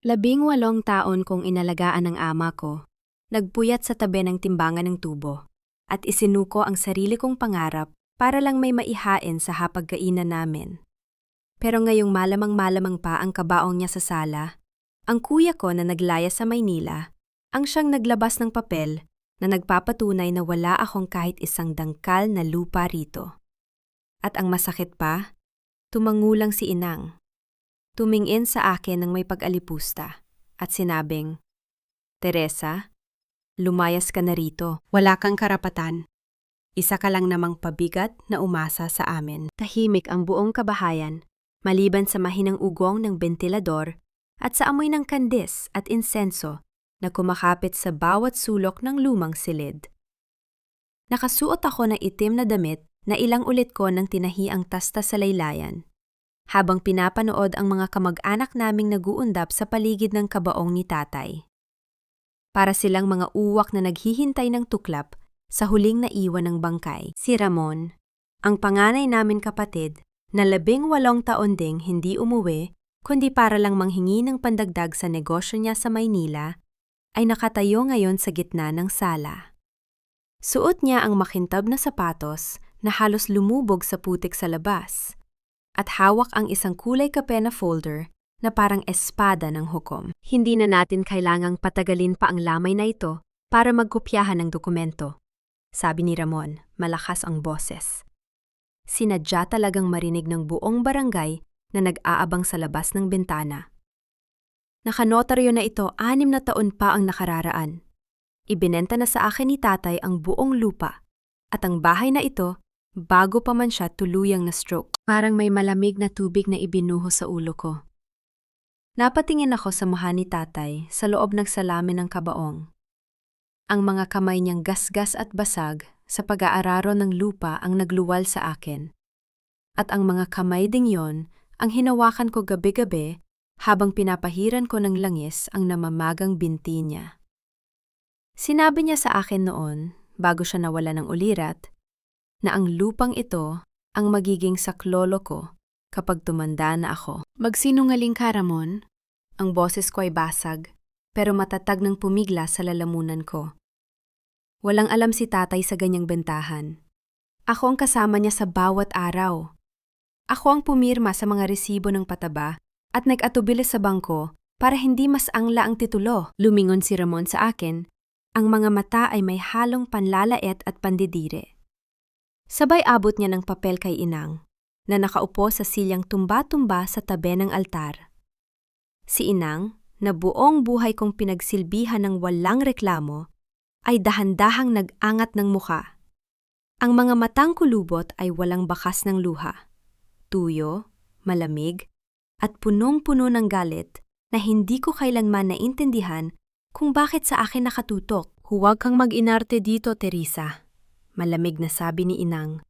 18 taon kong inalagaan ng ama ko, nagpuyat sa tabi ng timbangan ng tubo, at isinuko ang sarili kong pangarap para lang may maihain sa hapagkainan namin. Pero ngayong malamang-malamang pa ang kabaong niya sa sala, ang kuya ko na naglaya sa Maynila, ang siyang naglabas ng papel na nagpapatunay na wala akong kahit isang dangkal na lupa rito. At ang masakit pa, tumangulang si Inang. Tumingin sa akin ng may pag-alipusta at sinabing, "Teresa, lumayas ka na rito. Wala kang karapatan. Isa ka lang namang pabigat na umasa sa amin." Tahimik ang buong kabahayan, maliban sa mahinang ugong ng bentilador at sa amoy ng kandis at insenso na kumakapit sa bawat sulok ng lumang silid. Nakasuot ako ng itim na damit na ilang ulit ko nang tinahi ang tasta sa laylayan, habang pinapanood ang mga kamag-anak naming naguundap sa paligid ng kabaong ni tatay. Para silang mga uwak na naghihintay ng tuklap sa huling naiwan ng bangkay. Si Ramon, ang panganay namin kapatid, na 18 taon ding hindi umuwi, kundi para lang manghingi ng pandagdag sa negosyo niya sa Maynila, ay nakatayo ngayon sa gitna ng sala. Suot niya ang makintab na sapatos na halos lumubog sa putik sa labas, at hawak ang isang kulay kape na folder na parang espada ng hukom. Hindi na natin kailangang patagalin pa ang lamay na ito para magkopyahan ng dokumento, sabi ni Ramon, malakas ang boses. Sinadya talagang marinig ng buong barangay na nag-aabang sa labas ng bintana. Nakanotaryo na ito 6 na taon pa ang nakararaan. Ibinenta na sa akin ni tatay ang buong lupa at ang bahay na ito bago pa man siya tuluyang na stroke. Parang may malamig na tubig na ibinuho sa ulo ko. Napatingin ako sa mukha ni tatay sa loob ng salamin ng kabaong. Ang mga kamay niyang gasgas at basag sa pag-aararo ng lupa ang nagluwal sa akin. At ang mga kamay ding yon ang hinawakan ko gabi-gabi habang pinapahiran ko ng langis ang namamagang binti niya. Sinabi niya sa akin noon, bago siya nawala ng ulirat, na ang lupang ito ang magiging saklolo ko kapag tumanda na ako. "Magsinungaling ka, Ramon?" Ang boses ko ay basag, pero matatag ng pumigla sa lalamunan ko. Walang alam si tatay sa ganyang bentahan. Ako ang kasama niya sa bawat araw. Ako ang pumirma sa mga resibo ng pataba at nag-atubili sa bangko para hindi mas angla ang titulo. Lumingon si Ramon sa akin. Ang mga mata ay may halong panlalait at pandidire. Sabay abot niya ng papel kay Inang, na nakaupo sa silyang tumba-tumba sa tabi ng altar. Si Inang, na buong buhay kong pinagsilbihan ng walang reklamo, ay dahan-dahang nag-angat ng muka. Ang mga matang kulubot ay walang bakas ng luha. Tuyo, malamig, at punong-puno ng galit na hindi ko kailanman naintindihan kung bakit sa akin nakatutok. "Huwag kang mag-inarte dito, Teresa," malamig na sabi ni Inang.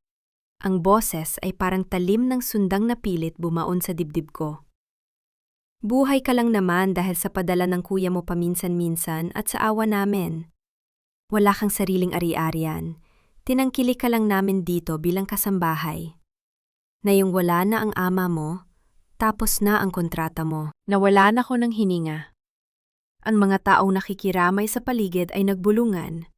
Ang boses ay parang talim ng sundang na pilit bumaon sa dibdib ko. "Buhay ka lang naman dahil sa padala ng kuya mo paminsan-minsan at sa awa namin. Wala kang sariling ari-arian. Tinangkili ka lang namin dito bilang kasambahay. Na yung wala na ang ama mo, tapos na ang kontrata mo." Nawalan ako ng hininga. Ang mga taong nakikiramay sa paligid ay nagbulungan.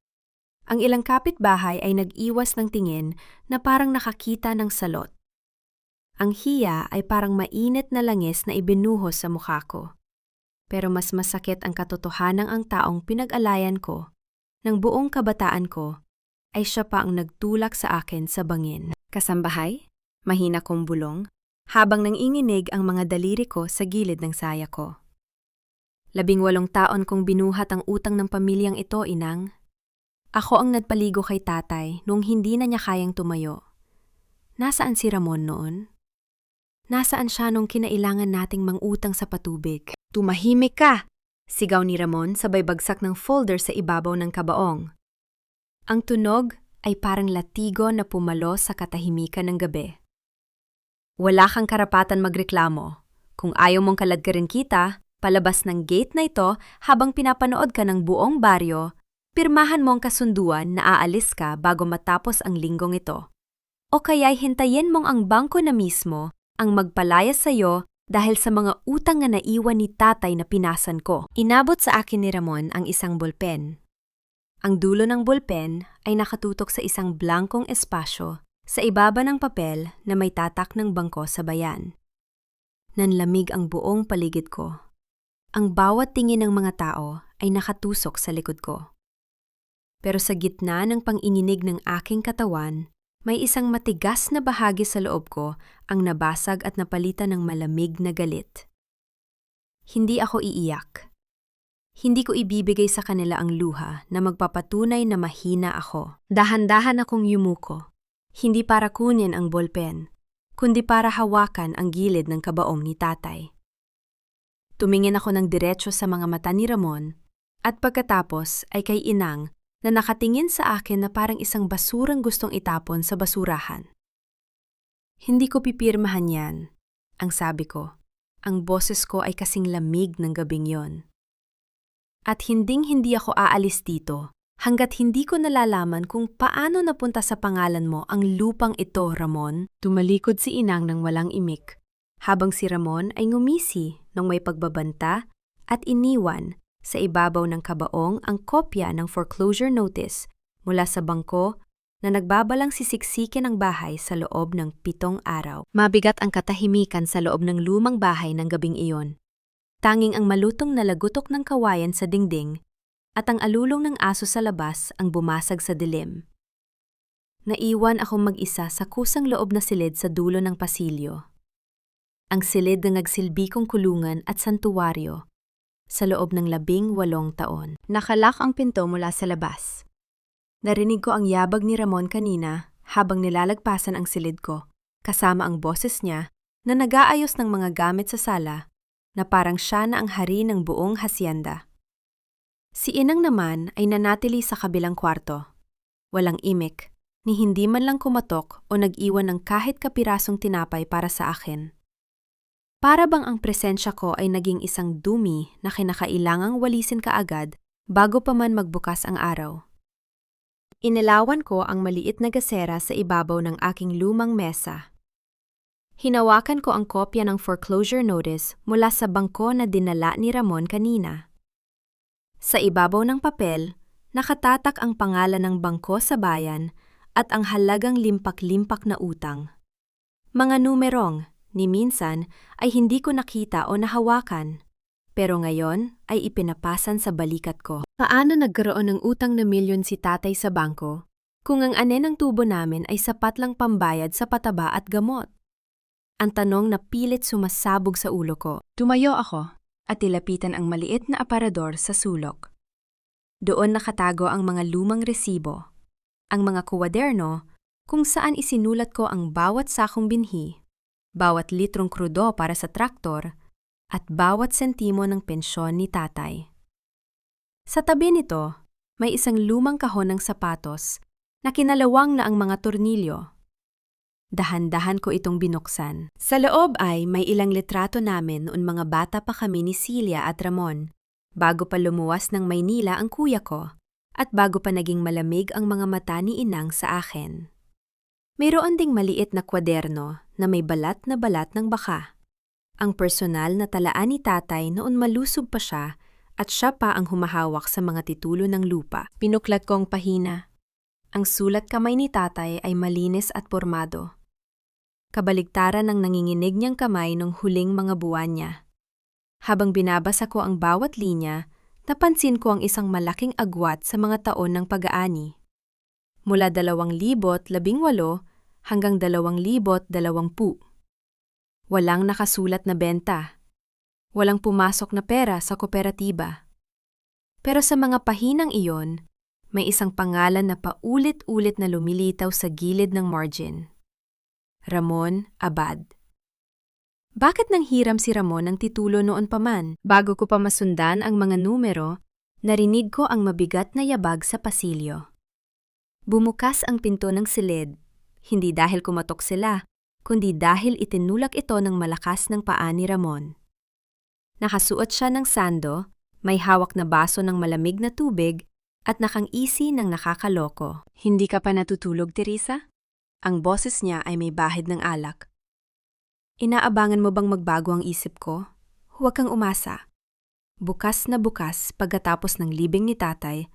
Ang ilang kapitbahay ay nag-iwas ng tingin na parang nakakita ng salot. Ang hiya ay parang mainit na langis na ibinuhos sa mukha ko. Pero mas masakit ang katotohanang ang taong pinag-alayan ko, ng buong kabataan ko, ay siya pa ang nagtulak sa akin sa bangin. "Kasambahay?" Mahina kong bulong, habang nanginginig ang mga daliri ko sa gilid ng saya ko. 18 taon kong binuhat ang utang ng pamilyang ito, Inang. Ako ang nagpaligo kay tatay noong hindi na niya kayang tumayo. Nasaan si Ramon noon? Nasaan siya nung kinailangan nating mangutang sa patubig? "Tumahimik ka!" sigaw ni Ramon sabay bagsak ng folder sa ibabaw ng kabaong. Ang tunog ay parang latigo na pumalo sa katahimikan ng gabi. "Wala kang karapatan magreklamo. Kung ayaw mong kaladkarin kita, palabas ng gate na ito habang pinapanood ka ng buong baryo, pirmahan mo ang kasunduan na aalis ka bago matapos ang linggong ito. O kaya'y hintayin mong ang bangko na mismo ang magpalaya sa'yo dahil sa mga utang na naiwan ni tatay na pinasan ko. Inabot sa akin ni Ramon ang isang bolpen. Ang dulo ng bolpen ay nakatutok sa isang blankong espasyo sa ibaba ng papel na may tatak ng bangko sa bayan. Nanlamig ang buong paligid ko. Ang bawat tingin ng mga tao ay nakatusok sa likod ko. Pero sa gitna ng pang-ininig ng aking katawan, may isang matigas na bahagi sa loob ko ang nabasag at napalitan ng malamig na galit. Hindi ako iiyak. Hindi ko ibibigay sa kanila ang luha na magpapatunay na mahina ako. Dahan-dahan akong yumuko. Hindi para kunin ang bolpen, kundi para hawakan ang gilid ng kabaong ni tatay. Tumingin ako ng diretso sa mga mata ni Ramon at pagkatapos ay kay Inang na nakatingin sa akin na parang isang basurang gustong itapon sa basurahan. Hindi ko pipirmahan yan, ang sabi ko. Ang boses ko ay kasing lamig ng gabing yon. At hinding-hindi ako aalis dito hanggat hindi ko nalalaman kung paano napunta sa pangalan mo ang lupang ito, Ramon. Tumalikod si Inang ng walang imik, habang si Ramon ay ngumisi nang may pagbabanta at iniwan sa ibabaw ng kabaong ang kopya ng foreclosure notice mula sa bangko na nagbabalang sisiksikin ang bahay sa loob ng 7 araw. Mabigat ang katahimikan sa loob ng lumang bahay ng gabing iyon. Tanging ang malutong na lagutok ng kawayan sa dingding at ang alulong ng aso sa labas ang bumasag sa dilim. Naiwan akong mag-isa sa kusang loob na silid sa dulo ng pasilyo. Ang silid na nagsilbi kong kulungan at santuwaryo sa loob ng 18 taon. Nakalak ang pinto mula sa labas. Narinig ko ang yabag ni Ramon kanina habang nilalagpasan ang silid ko, kasama ang boses niya na nag-aayos ng mga gamit sa sala na parang siya na ang hari ng buong hasyenda. Si Inang naman ay nanatili sa kabilang kwarto. Walang imik, ni hindi man lang kumatok o nag-iwan ng kahit kapirasong tinapay para sa akin. Para bang ang presensya ko ay naging isang dumi na kinakailangang walisin kaagad bago pa man magbukas ang araw. Inilawan ko ang maliit na gasera sa ibabaw ng aking lumang mesa. Hinawakan ko ang kopya ng foreclosure notice mula sa bangko na dinala ni Ramon kanina. Sa ibabaw ng papel, nakatatak ang pangalan ng bangko sa bayan at ang halagang limpak-limpak na utang. Mga numerong, ni minsan, ay hindi ko nakita o nahawakan, pero ngayon ay ipinapasan sa balikat ko. Paano nagkaroon ng utang na milyon si tatay sa bangko kung ang ane ng tubo namin ay sapat lang pambayad sa pataba at gamot? Ang tanong na pilit sumasabog sa ulo ko. Tumayo ako at tilapitan ang maliit na aparador sa sulok. Doon nakatago ang mga lumang resibo, ang mga kuwaderno kung saan isinulat ko ang bawat sakong binhi, bawat litrong krudo para sa traktor, at bawat sentimo ng pensyon ni tatay. Sa tabi nito, may isang lumang kahon ng sapatos na kinalawang na ang mga tornilyo. Dahan-dahan ko itong binuksan. Sa loob ay may ilang litrato namin noon mga bata pa kami ni Celia at Ramon, bago pa lumuwas ng Maynila ang kuya ko, at bago pa naging malamig ang mga mata ni Inang sa akin. Mayroon ding maliit na kwaderno na may balat ng baka. Ang personal na talaan ni tatay noon malusog pa siya at siya pa ang humahawak sa mga titulo ng lupa. Pinuklat ko ang pahina. Ang sulat kamay ni tatay ay malinis at pormado. Kabaligtaran ng nanginginig niyang kamay nung huling mga buwan niya. Habang binabasa ko ang bawat linya, napansin ko ang isang malaking agwat sa mga taon ng pag-aani. Mula 2018 hanggang 2020. Walang nakasulat na benta. Walang pumasok na pera sa kooperatiba. Pero sa mga pahinang iyon, may isang pangalan na paulit-ulit na lumilitaw sa gilid ng margin. Ramon Abad. Bakit nanghiram si Ramon ng titulo noon pa man? Bago ko pa masundan ang mga numero, narinig ko ang mabigat na yabag sa pasilyo. Bumukas ang pinto ng silid, hindi dahil kumatok sila, kundi dahil itinulak ito ng malakas ng paa ni Ramon. Nakasuot siya ng sando, may hawak na baso ng malamig na tubig, at nakangisi ng nakakaloko. Hindi ka pa natutulog, Teresa? Ang boses niya ay may bahid ng alak. Inaabangan mo bang magbago ang isip ko? Huwag kang umasa. Bukas na bukas pagkatapos ng libing ni tatay,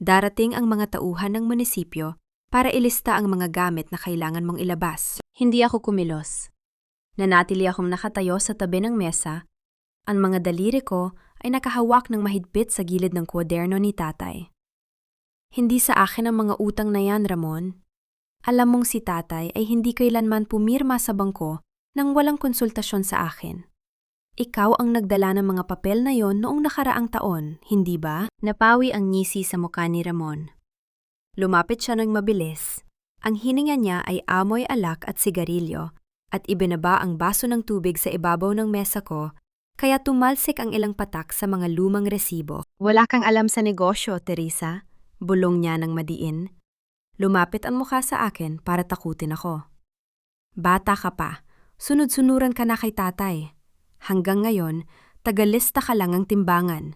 darating ang mga tauhan ng munisipyo para ilista ang mga gamit na kailangan mong ilabas. Hindi ako kumilos. Nanatili akong nakatayo sa tabi ng mesa. Ang mga daliri ko ay nakahawak ng mahigpit sa gilid ng kwaderno ni tatay. Hindi sa akin ang mga utang na yan, Ramon. Alam mong si tatay ay hindi kailanman pumirma sa bangko nang walang konsultasyon sa akin. Ikaw ang nagdala ng mga papel na yon noong nakaraang taon, hindi ba? Napawi ang ngisi sa mukha ni Ramon. Lumapit siya ng mabilis. Ang hininga niya ay amoy alak at sigarilyo at ibinaba ang baso ng tubig sa ibabaw ng mesa ko kaya tumalsik ang ilang patak sa mga lumang resibo. Wala kang alam sa negosyo, Teresa. Bulong niya ng madiin. Lumapit ang mukha sa akin para takutin ako. Bata ka pa. Sunod-sunuran ka na kay tatay. Hanggang ngayon, tagalista ka lang ang timbangan.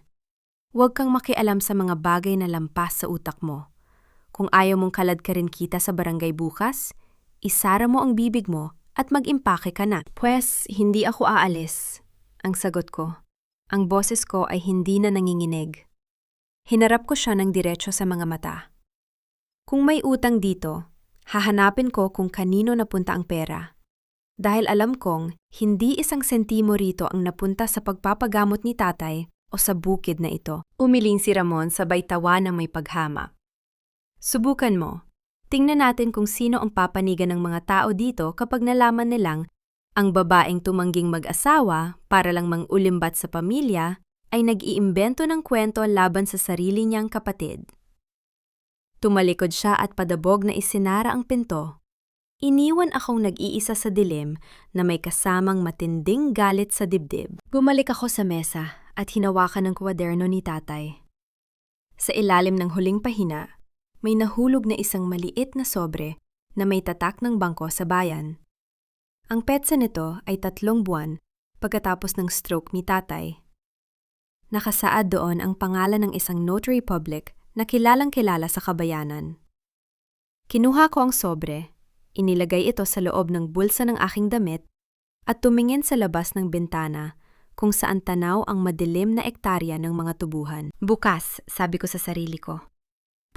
Huwag kang makialam sa mga bagay na lampas sa utak mo. Kung ayaw mong kalad ka rin kita sa barangay bukas, isara mo ang bibig mo at mag-impake ka na. Pwes, hindi ako aalis. Ang sagot ko. Ang boses ko ay hindi na nanginginig. Hinarap ko siya ng diretso sa mga mata. Kung may utang dito, hahanapin ko kung kanino napunta ang pera. Dahil alam kong hindi isang sentimo rito ang napunta sa pagpapagamot ni tatay o sa bukid na ito. Umiling si Ramon sabay tawa ng may paghama. Subukan mo. Tingnan natin kung sino ang papanigan ng mga tao dito kapag nalaman nilang ang babaeng tumangging mag-asawa para lang mang-ulimbat sa pamilya ay nag-iimbento ng kwento laban sa sarili niyang kapatid. Tumalikod siya at padabog na isinara ang pinto. Iniwan akong nag-iisa sa dilim na may kasamang matinding galit sa dibdib. Bumalik ako sa mesa at hinawakan ng kwaderno ni tatay. Sa ilalim ng huling pahina, may nahulog na isang maliit na sobre na may tatak ng bangko sa bayan. Ang petsa nito ay 3 buwan pagkatapos ng stroke ni tatay. Nakasaad doon ang pangalan ng isang notary public na kilalang-kilala sa kabayanan. Kinuha ko ang sobre, inilagay ito sa loob ng bulsa ng aking damit at tumingin sa labas ng bintana kung saan tanaw ang madilim na ektarya ng mga tubuhan. Bukas, sabi ko sa sarili ko.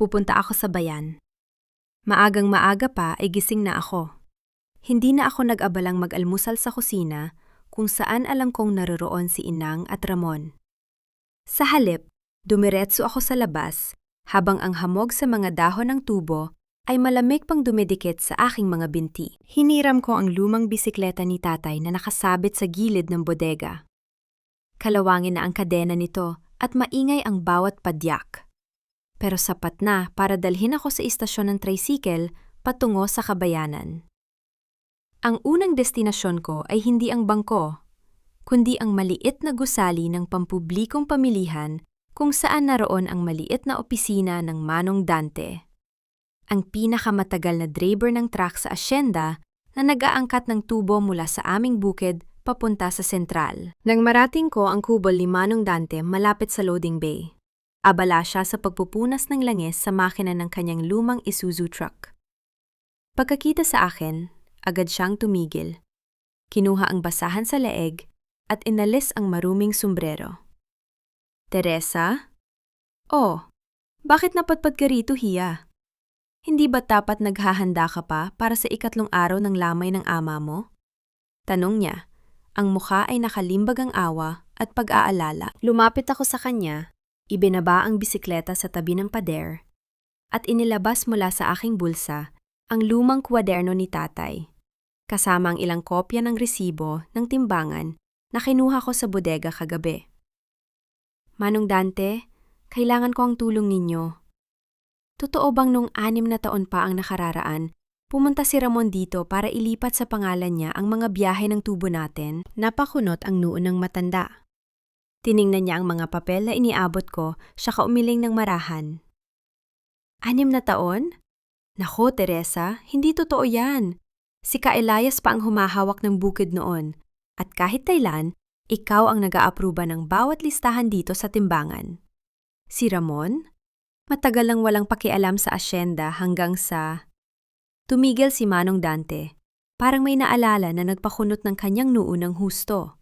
Pupunta ako sa bayan. Maagang maaga pa ay gising na ako. Hindi na ako nag-abalang mag-almusal sa kusina kung saan alam kong naroroon si Inang at Ramon. Sa halip, dumiretso ako sa labas habang ang hamog sa mga dahon ng tubo ay malamig pang dumidikit sa aking mga binti. Hiniram ko ang lumang bisikleta ni tatay na nakasabit sa gilid ng bodega. Kalawangin na ang kadena nito at maingay ang bawat padyak. Pero sapat na para dalhin ako sa istasyon ng tricycle patungo sa kabayanan. Ang unang destinasyon ko ay hindi ang bangko, kundi ang maliit na gusali ng pampublikong pamilihan kung saan naroon ang maliit na opisina ng Manong Dante. Ang pinakamatagal na driver ng truck sa asyenda na nag-aangkat ng tubo mula sa aming bukid papunta sa sentral. Nang marating ko ang kubol ni Manong Dante malapit sa loading bay, abala siya sa pagpupunas ng langis sa makina ng kanyang lumang Isuzu truck. Pagkakita sa akin, agad siyang tumigil. Kinuha ang basahan sa leeg at inalis ang maruming sombrero. Teresa? Oh, bakit napatpad ka rito, Hiya? Hindi ba dapat naghahanda ka pa para sa 3 araw ng lamay ng ama mo? Tanong niya. Ang mukha ay nakalimbag ang awa at pag-aalala. Lumapit ako sa kanya, ibinaba ang bisikleta sa tabi ng pader, at inilabas mula sa aking bulsa ang lumang kwaderno ni tatay, kasama ang ilang kopya ng resibo ng timbangan na kinuha ko sa bodega kagabi. Manong Dante, kailangan ko ang tulong ninyo. Totoo bang nung 6 na taon pa ang nakararaan, pumunta si Ramon dito para ilipat sa pangalan niya ang mga biyahe ng tubo natin? Napakunot ang noo ng matanda. Tiningnan niya ang mga papel na iniabot ko, siya umiling ng marahan. 6 na taon? Nako, Teresa, hindi totoo yan. Si Ka Elias pa ang humahawak ng bukid noon, at kahit kailan, ikaw ang nag-aapruba ng bawat listahan dito sa timbangan. Si Ramon? Matagal lang walang pakialam sa asyenda hanggang sa... Tumigil si Manong Dante. Parang may naalala na nagpakunot ng kanyang noo ng husto.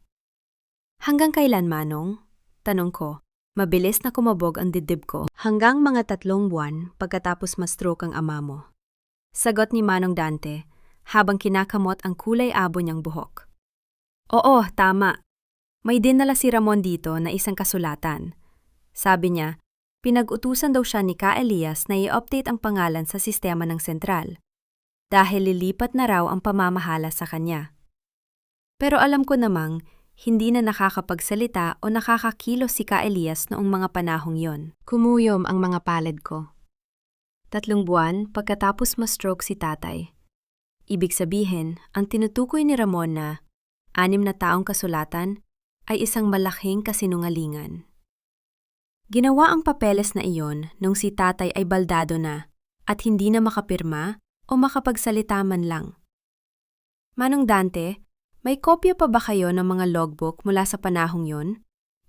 Hanggang kailan, Manong? Tanong ko. Mabilis na kumabog ang dibdib ko. Hanggang mga 3 buwan pagkatapos ma-stroke ang ama mo. Sagot ni Manong Dante habang kinakamot ang kulay abo niyang buhok. Oo, tama. May dinala si Ramon dito na isang kasulatan. Sabi niya, pinag-utusan daw siya ni Ka Elias na i-update ang pangalan sa sistema ng sentral. Dahil lilipat na raw ang pamamahala sa kanya. Pero alam ko namang, hindi na nakakapagsalita o nakakakilos si Ka Elias noong mga panahong yon. Kumuyom ang mga palad ko. 3 buwan pagkatapos ma-stroke si tatay. Ibig sabihin, ang tinutukoy ni Ramon na 6 na taong kasulatan ay isang malaking kasinungalingan. Ginawa ang papeles na iyon nung si tatay ay baldado na at hindi na makapirma o makapagsalita man lang. Manong Dante, may kopya pa ba kayo ng mga logbook mula sa panahong yon?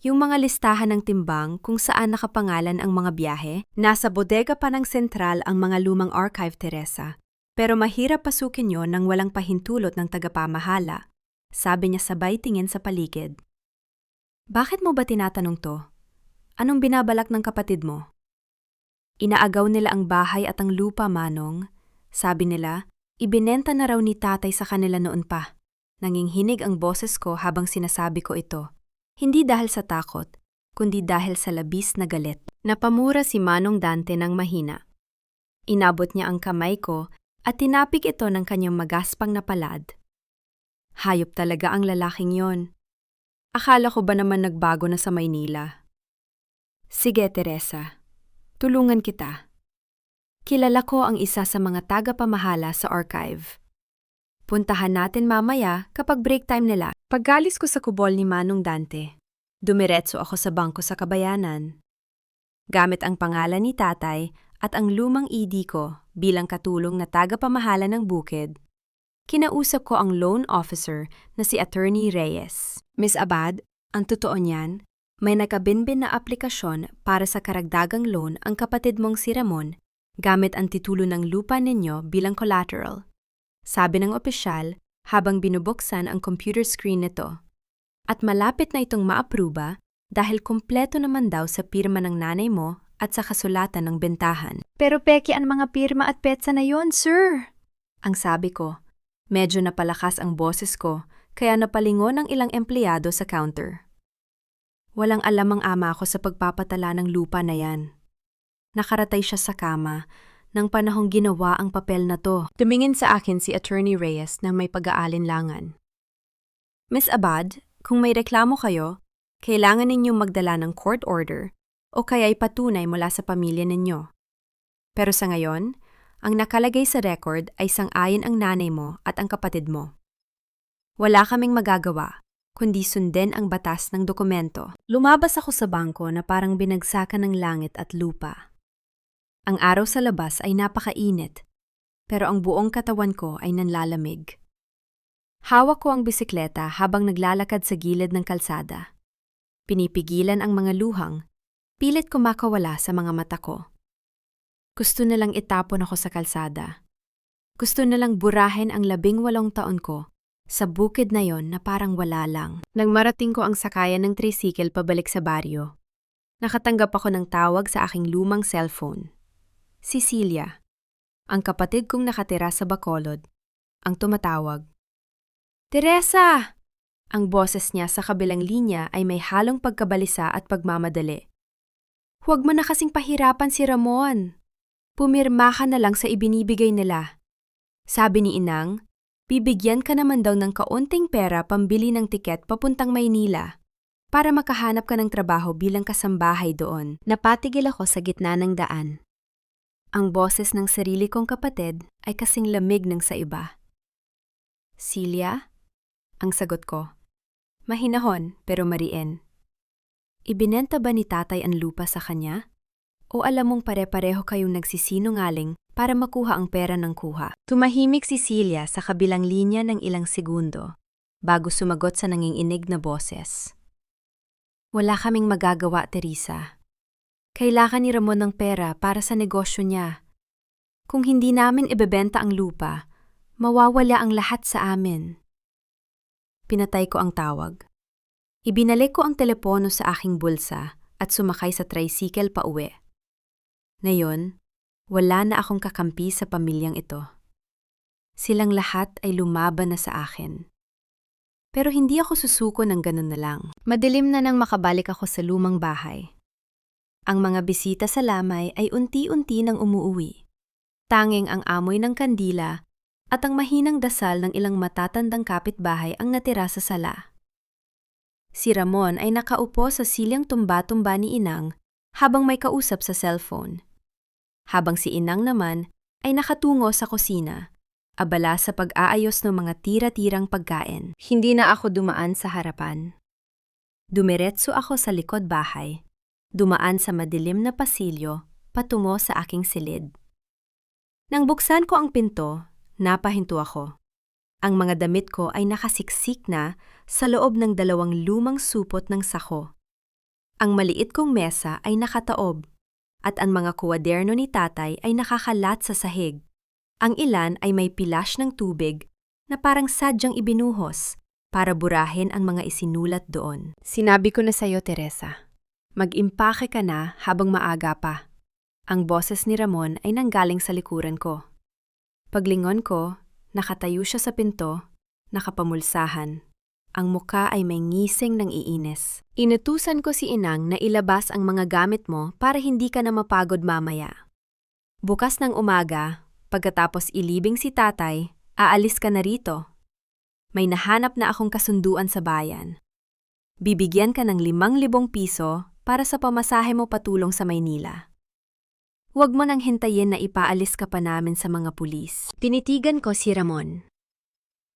Yung mga listahan ng timbang kung saan nakapangalan ang mga biyahe? Nasa bodega pa ng sentral ang mga lumang archive, Teresa. Pero mahirap pasukin yon nang walang pahintulot ng tagapamahala. Sabi niya sabay tingin sa paligid. Bakit mo ba tinatanong to? Anong binabalak ng kapatid mo? Inaagaw nila ang bahay at ang lupa, Manong. Sabi nila, ibinenta na raw ni tatay sa kanila noon pa. Nanginginig ang boses ko habang sinasabi ko ito. Hindi dahil sa takot, kundi dahil sa labis na galit. Napamura si Manong Dante ng mahina. Inabot niya ang kamay ko at tinapik ito ng kanyang magaspang na palad. Hayop talaga ang lalaking yon. Akala ko ba naman nagbago na sa Maynila? Sige, Teresa. Tulungan kita. Kilala ko ang isa sa mga tagapamahala sa archive. Puntahan natin mamaya kapag break time nila. Paggalis ko sa kubol ni Manong Dante, dumiretso ako sa bangko sa Kabayanan. Gamit ang pangalan ni tatay at ang lumang ID ko bilang katulong na tagapamahala ng bukid, kinausap ko ang loan officer na si Attorney Reyes. Miss Abad, ang totoo niyan, may nakabinbin na aplikasyon para sa karagdagang loan ang kapatid mong si Ramon gamit ang titulo ng lupa ninyo bilang collateral. Sabi ng opisyal habang binubuksan ang computer screen nito. At malapit na itong maapruba dahil kumpleto naman daw sa pirma ng nanay mo at sa kasulatan ng bentahan. Pero peki ang mga pirma at petsa na yon, sir! Ang sabi ko, medyo napalakas ang boses ko kaya napalingon ang ilang empleyado sa counter. Walang alam ang ama ko sa pagpapatala ng lupa na yan. Nakaratay siya sa kama nang panahong ginawa ang papel na to. Tumingin sa akin si Attorney Reyes nang may pag-aalinlangan. Miss Abad, kung may reklamo kayo, kailangan ninyong magdala ng court order o kaya'y patunay mula sa pamilya ninyo. Pero sa ngayon, ang nakalagay sa record ay sang-ayon ang nanay mo at ang kapatid mo. Wala kaming magagawa, kundi sundin ang batas ng dokumento. Lumabas ako sa bangko na parang binagsakan ng langit at lupa. Ang araw sa labas ay napakainit, pero ang buong katawan ko ay nanlalamig. Hawak ko ang bisikleta habang naglalakad sa gilid ng kalsada. Pinipigilan ang mga luhang, pilit ko makawala sa mga mata ko. Gusto nalang itapon ako sa kalsada. Gusto nalang burahin ang 18 taon ko sa bukid na yon na parang wala lang. Nang marating ko ang sakayan ng tricycle pabalik sa baryo, nakatanggap ako ng tawag sa aking lumang cellphone. Cecilia, ang kapatid kong nakatira sa Bacolod, ang tumatawag. Teresa! Ang boses niya sa kabilang linya ay may halong pagkabalisa at pagmamadali. Huwag mo na kasing pahirapan si Ramon. Pumirma ka na lang sa ibinibigay nila. Sabi ni Inang, bibigyan ka naman daw ng kaunting pera pambili ng tiket papuntang Maynila para makahanap ka ng trabaho bilang kasambahay doon. Napatigil ako sa gitna ng daan. Ang boses ng sarili kong kapatid ay kasing lamig ng sa iba. Celia? Ang sagot ko. Mahinahon pero mariin. Ibinenta ba ni tatay ang lupa sa kanya? O alam mong pare-pareho kayong nagsisinungaling para makuha ang pera ng kuha? Tumahimik si Celia sa kabilang linya ng ilang segundo bago sumagot sa nanginginig na boses. Wala kaming magagawa, Teresa. Kailangan ni Ramon ng pera para sa negosyo niya. Kung hindi namin ibebenta ang lupa, Mawawala ang lahat sa amin. Pinatay ko ang tawag. Ibinalik ko ang telepono sa aking bulsa at sumakay sa tricycle pa uwi. Ngayon, wala na akong kakampi sa pamilyang ito. Silang lahat ay lumaban na sa akin. Pero hindi ako susuko ng ganun na lang. Madilim na nang makabalik ako sa lumang bahay. Ang mga bisita sa lamay ay unti-unti nang umuuwi. Tanging ang amoy ng kandila at ang mahinang dasal ng ilang matatandang kapitbahay ang natira sa sala. Si Ramon ay nakaupo sa silyang tumba-tumba ni Inang habang may kausap sa cellphone. Habang si Inang naman ay nakatungo sa kusina, abala sa pag-aayos ng mga tira-tirang pagkain. Hindi na ako dumaan sa harapan. Dumiretso ako sa likod bahay, dumaan sa madilim na pasilyo patungo sa aking silid. Nang buksan ko ang pinto, napahinto ako. Ang mga damit ko ay nakasiksik na sa loob ng 2 lumang supot ng sako. Ang maliit kong mesa ay nakataob at ang mga kuwaderno ni tatay ay nakakalat sa sahig. Ang ilan ay may pilash ng tubig na parang sadyang ibinuhos para burahin ang mga isinulat doon. Sinabi ko na sa'yo, Teresa. Mag-impake ka na habang maaga pa. Ang boses ni Ramon ay nanggaling sa likuran ko. Paglingon ko, nakatayo siya sa pinto, nakapamulsahan. Ang muka ay may ngising ng iinis. Inutusan ko si Inang na ilabas ang mga gamit mo para hindi ka na mapagod mamaya. Bukas ng umaga, pagkatapos ilibing si tatay, aalis ka na rito. May nahanap na akong kasunduan sa bayan. Bibigyan ka ng 5,000 piso para sa pamasahe mo patulong sa Maynila. Huwag mo nang hintayin na ipaalis ka pa namin sa mga pulis. Tinitigan ko si Ramon.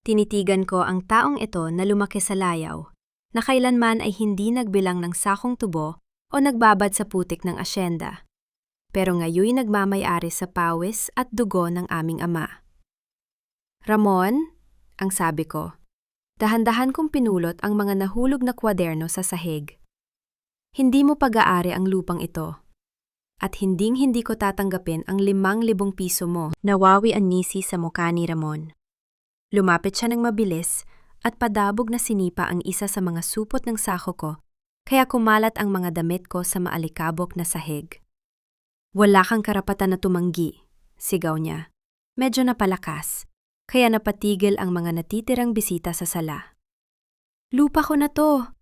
Tinitigan ko ang taong ito na lumaki sa layaw, na kailanman ay hindi nagbilang ng sakong tubo o nagbabad sa putik ng asyenda. Pero ngayoy nagmamay-ari sa pawis at dugo ng aming ama. Ramon, ang sabi ko, dahan-dahan kong pinulot ang mga nahulog na kwaderno sa sahig. Hindi mo pag-aari ang lupang ito. At hinding-hindi ko tatanggapin ang 5,000 piso mo. Nawawi ang ngisi sa mukha ni Ramon. Lumapit siya ng mabilis at padabog na sinipa ang isa sa mga supot ng sako ko, kaya kumalat ang mga damit ko sa maalikabok na sahig. Wala kang karapatan na tumanggi, sigaw niya. Medyo napalakas, kaya napatigil ang mga natitirang bisita sa sala. Lupa ko na to.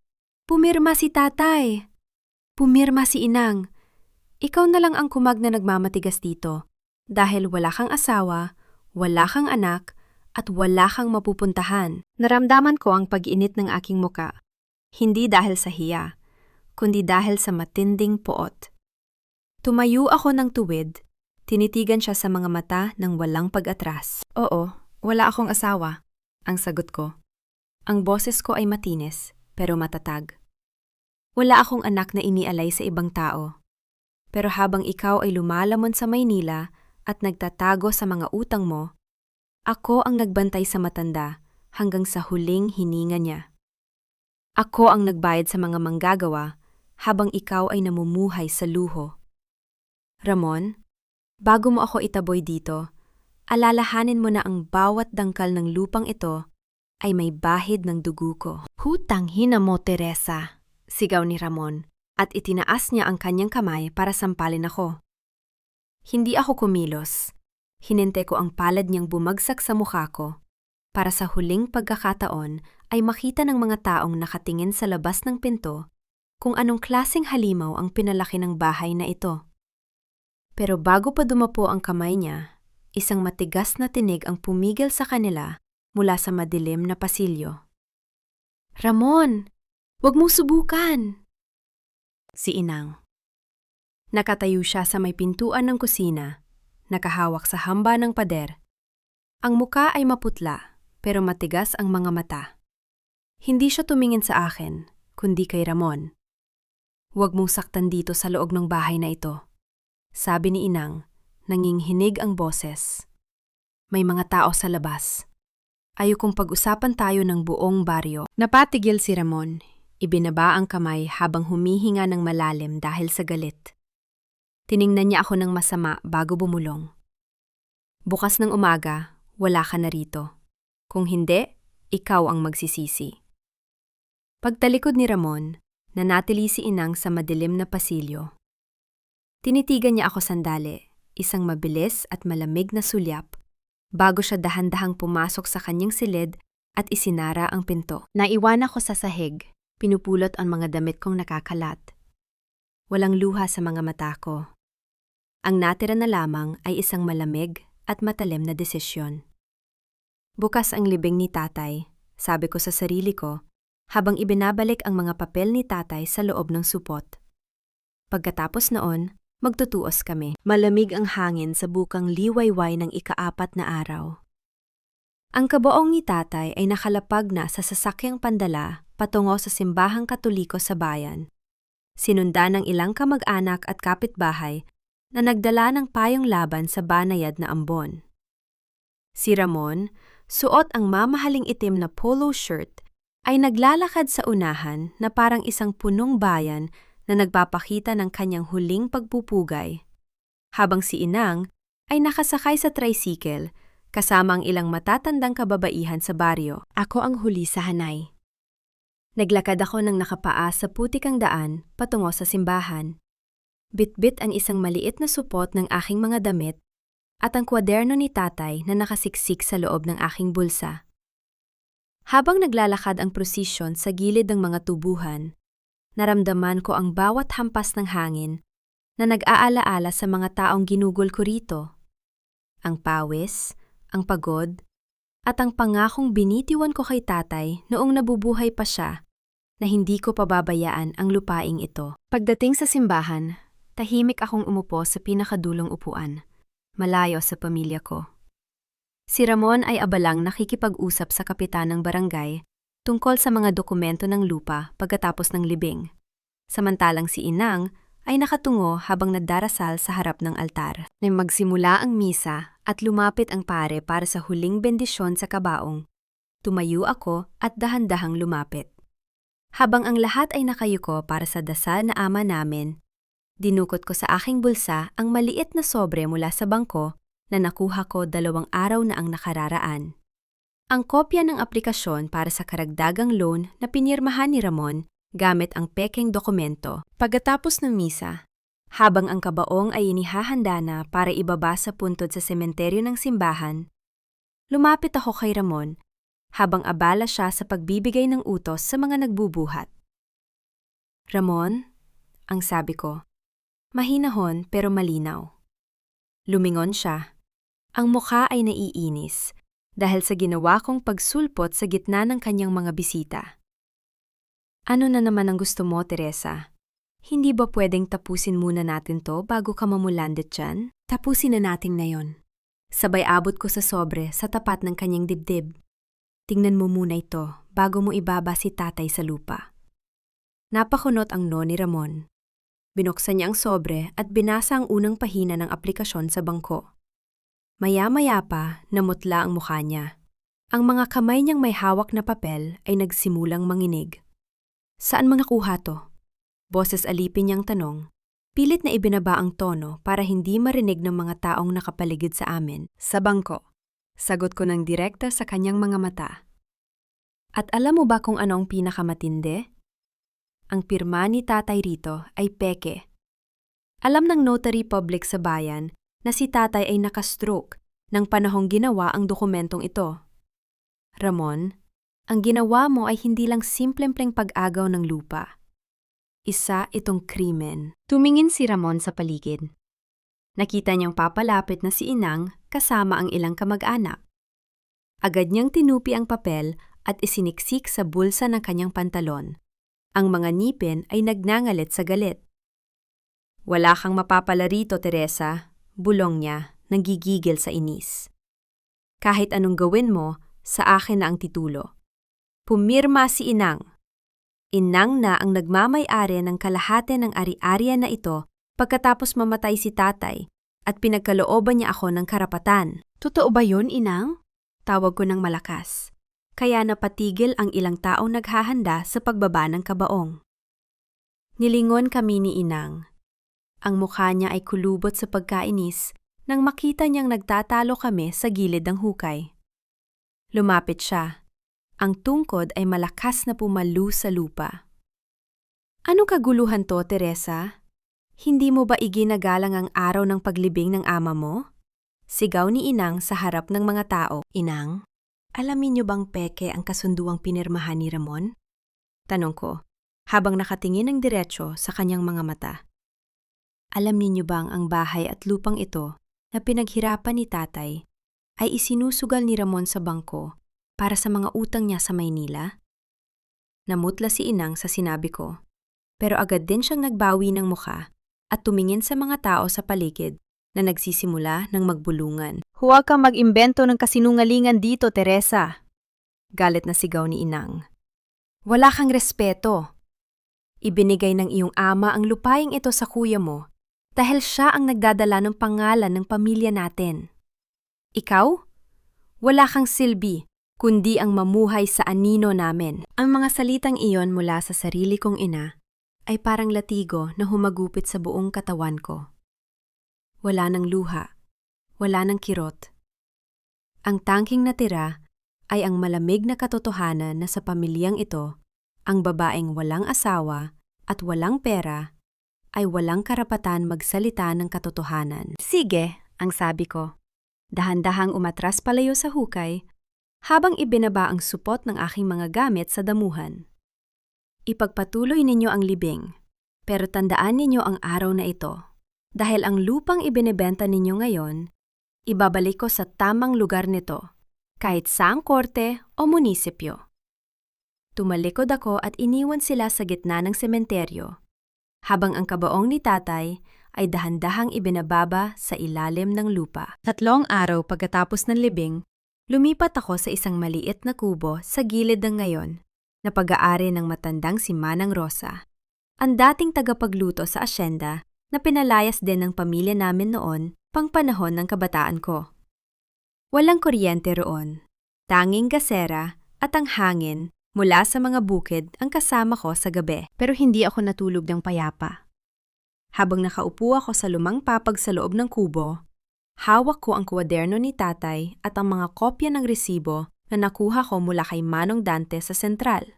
Pumirma si tatay. Pumirma si Inang. Ikaw na lang ang kumag na nagmamatigas dito dahil wala kang asawa, wala kang anak, at wala kang mapupuntahan. Naramdaman ko ang pag-init ng aking muka, hindi dahil sa hiya, kundi dahil sa matinding poot. Tumayo ako ng tuwid, tinitigan siya sa mga mata ng walang pag-atras. Oo, wala akong asawa, ang sagot ko. Ang boses ko ay matinis, pero matatag. Wala akong anak na inialay sa ibang tao. Pero habang ikaw ay lumalamon sa Maynila at nagtatago sa mga utang mo, ako ang nagbantay sa matanda hanggang sa huling hininga niya. Ako ang nagbayad sa mga manggagawa habang ikaw ay namumuhay sa luho. Ramon, bago mo ako itaboy dito, alalahanin mo na ang bawat dangkal ng lupang ito ay may bahid ng dugo ko. Hutang hina mo, Teresa, sigaw ni Ramon. At itinaas niya ang kanyang kamay para sampalin ako. Hindi ako kumilos. Hininte ko ang palad niyang bumagsak sa mukha ko para sa huling pagkakataon ay makita ng mga taong nakatingin sa labas ng pinto kung anong klaseng halimaw ang pinalaki ng bahay na ito. Pero bago pa dumapo ang kamay niya, isang matigas na tinig ang pumigil sa kanila mula sa madilim na pasilyo. Ramon, wag mong subukan! Si Inang. Nakatayo siya sa may pintuan ng kusina, nakahawak sa hamba ng pader. Ang muka ay maputla, pero matigas ang mga mata. Hindi siya tumingin sa akin, kundi kay Ramon. Huwag mong saktan dito sa loob ng bahay na ito, sabi ni Inang, nanginghinig ang boses. May mga tao sa labas. Ayokong pag-usapan tayo ng buong baryo. Napatigil si Ramon. Ibinaba ang kamay habang humihinga ng malalim dahil sa galit. Tiningnan niya ako ng masama bago bumulong. Bukas ng umaga, wala ka na rito. Kung hindi, ikaw ang magsisisi. Pagtalikod ni Ramon, nanatili si Inang sa madilim na pasilyo. Tinitigan niya ako sandali, isang mabilis at malamig na sulyap, bago siya dahan-dahang pumasok sa kanyang silid at isinara ang pinto. Naiwan ako sa sahig, pinupulot ang mga damit kong nakakalat. Walang luha sa mga mata ko. Ang natira na lamang ay isang malamig at matalim na desisyon. Bukas ang libing ni tatay, sabi ko sa sarili ko, habang ibinabalik ang mga papel ni tatay sa loob ng supot. Pagkatapos noon, magtutuos kami. Malamig ang hangin sa bukang liwayway ng ika-4 na araw. Ang kabaong ni tatay ay nakalapag na sa sasakyang pandala patungo sa simbahang Katoliko sa bayan. Sinundan ng ilang kamag-anak at kapitbahay na nagdala ng payong laban sa banayad na ambon. Si Ramon, suot ang mamahaling itim na polo shirt, ay naglalakad sa unahan na parang isang punong bayan na nagpapakita ng kanyang huling pagpupugay, habang si Inang ay nakasakay sa tricycle kasama ang ilang matatandang kababaihan sa baryo. Ako ang huli sa hanay. Naglakad ako ng nakapaa sa putikang daan patungo sa simbahan. Bitbit ang isang maliit na supot ng aking mga damit at ang kwaderno ni tatay na nakasiksik sa loob ng aking bulsa. Habang naglalakad ang prosesyon sa gilid ng mga tubuhan, naramdaman ko ang bawat hampas ng hangin na nag-aalaala sa mga taong ginugol ko rito. Ang pawis, ang pagod, at ang pangakong binitiwan ko kay tatay noong nabubuhay pa siya na hindi ko pababayaan ang lupaing ito. Pagdating sa simbahan, tahimik akong umupo sa pinakadulong upuan, malayo sa pamilya ko. Si Ramon ay abalang nakikipag-usap sa kapitan ng barangay tungkol sa mga dokumento ng lupa pagkatapos ng libing, samantalang si Inang ay nakatungo habang nagdarasal sa harap ng altar. Nang magsimula ang misa at lumapit ang pare para sa huling bendisyon sa kabaong, tumayo ako at dahan-dahang lumapit. Habang ang lahat ay nakayuko para sa dasal na ama namin, dinukot ko sa aking bulsa ang maliit na sobre mula sa bangko na nakuha ko 2 araw na ang nakararaan. Ang kopya ng aplikasyon para sa karagdagang loan na pinirmahan ni Ramon gamit ang pekeng dokumento. Pagkatapos ng misa, habang ang kabaong ay inihahanda na para ibaba sa puntod sa sementeryo ng simbahan, lumapit ako kay Ramon habang abala siya sa pagbibigay ng utos sa mga nagbubuhat. Ramon, ang sabi ko, mahinahon pero malinaw. Lumingon siya. Ang mukha ay naiinis dahil sa ginawa kong pagsulpot sa gitna ng kanyang mga bisita. Ano na naman ang gusto mo, Teresa? Hindi ba pwedeng tapusin muna natin to bago ka mamulandit dyan? Tapusin na natin ngayon. Sabay abot ko sa sobre sa tapat ng kanyang dibdib. Tingnan mo muna ito bago mo ibaba si tatay sa lupa. Napakunot ang no ni Ramon. Binuksan niya ang sobre at binasa ang unang pahina ng aplikasyon sa bangko. Maya-maya pa, namutla ang mukha niya. Ang mga kamay niyang may hawak na papel ay nagsimulang manginig. Saan mo nakuha to? Boses alipin niyang tanong. Pilit na ibinaba ang tono para hindi marinig ng mga taong nakapaligid sa amin. Sa bangko. Sagot ko ng direkta sa kanyang mga mata. At alam mo ba kung ano ang pinakamatindi? Ang pirma ni tatay rito ay peke. Alam ng notary public sa bayan na si tatay ay nakastroke ng panahong ginawa ang dokumentong ito. Ramon, ang ginawa mo ay hindi lang simpleng pag-agaw ng lupa. Isa itong krimen. Tumingin si Ramon sa paligid. Nakita niyang papalapit na si Inang kasama ang ilang kamag-anak. Agad niyang tinupi ang papel at isiniksik sa bulsa ng kanyang pantalon. Ang mga ngipin ay nagngangalit sa galit. Wala kang mapapala rito, Teresa, bulong niya, nanggigigil sa inis. Kahit anong gawin mo, sa akin na ang titulo. Pumirma si Inang. Inang na ang nagmamay-ari ng kalahati ng ari-ariya na ito pagkatapos mamatay si tatay at pinagkalooban niya ako ng karapatan. Totoo ba yun, Inang? Tawag ko ng malakas. Kaya napatigil ang ilang taong naghahanda sa pagbaba ng kabaong. Nilingon kami ni Inang. Ang mukha niya ay kulubot sa pagkainis nang makita niyang nagtatalo kami sa gilid ng hukay. Lumapit siya. Ang tungkod ay malakas na pumalu sa lupa. Ano kaguluhan to, Teresa? Hindi mo ba iginagalang ang araw ng paglibing ng ama mo? Sigaw ni Inang sa harap ng mga tao. Inang, alamin niyo bang peke ang kasunduang pinirmahan ni Ramon? Tanong ko, habang nakatingin ng diretsyo sa kanyang mga mata. Alam niyo bang ang bahay at lupang ito na pinaghirapan ni tatay ay isinusugal ni Ramon sa bangko para sa mga utang niya sa Maynila? Namutla si Inang sa sinabi ko, pero agad din siyang nagbawi ng mukha at tumingin sa mga tao sa paligid na nagsisimula ng magbulungan. Huwag kang mag-imbento ng kasinungalingan dito, Teresa. Galit na sigaw ni Inang. Wala kang respeto. Ibinigay ng iyong ama ang lupaing ito sa kuya mo dahil siya ang nagdadala ng pangalan ng pamilya natin. Ikaw? Wala kang silbi, kundi ang mamuhay sa anino namin. Ang mga salitang iyon mula sa sarili kong ina ay parang latigo na humagupit sa buong katawan ko. Wala ng luha, wala ng kirot. Ang tangking natira ay ang malamig na katotohanan na sa pamilyang ito, ang babaeng walang asawa at walang pera ay walang karapatan magsalita ng katotohanan. Sige, ang sabi ko. Dahan-dahang umatras palayo sa hukay habang ibinaba ang supot ng aking mga gamit sa damuhan. Ipagpatuloy ninyo ang libing, pero tandaan ninyo ang araw na ito. Dahil ang lupang ibinebenta ninyo ngayon, ibabalik ko sa tamang lugar nito, kahit saang korte o munisipyo. Tumalikod ako at iniwan sila sa gitna ng sementeryo, habang ang kabaong ni tatay ay dahan-dahang ibinababa sa ilalim ng lupa. 3 araw pagkatapos ng libing, lumipat ako sa isang maliit na kubo sa gilid ng ngayon na pag-aari ng matandang si Manang Rosa, ang dating tagapagluto sa asyenda na pinalayas din ng pamilya namin noon pang panahon ng kabataan ko. Walang kuryente roon, tanging gasera at ang hangin mula sa mga bukid ang kasama ko sa gabi, pero hindi ako natulog ng payapa. Habang nakaupo ako sa lumang papag sa loob ng kubo, hawak ko ang kwaderno ni tatay at ang mga kopya ng resibo na nakuha ko mula kay Manong Dante sa sentral.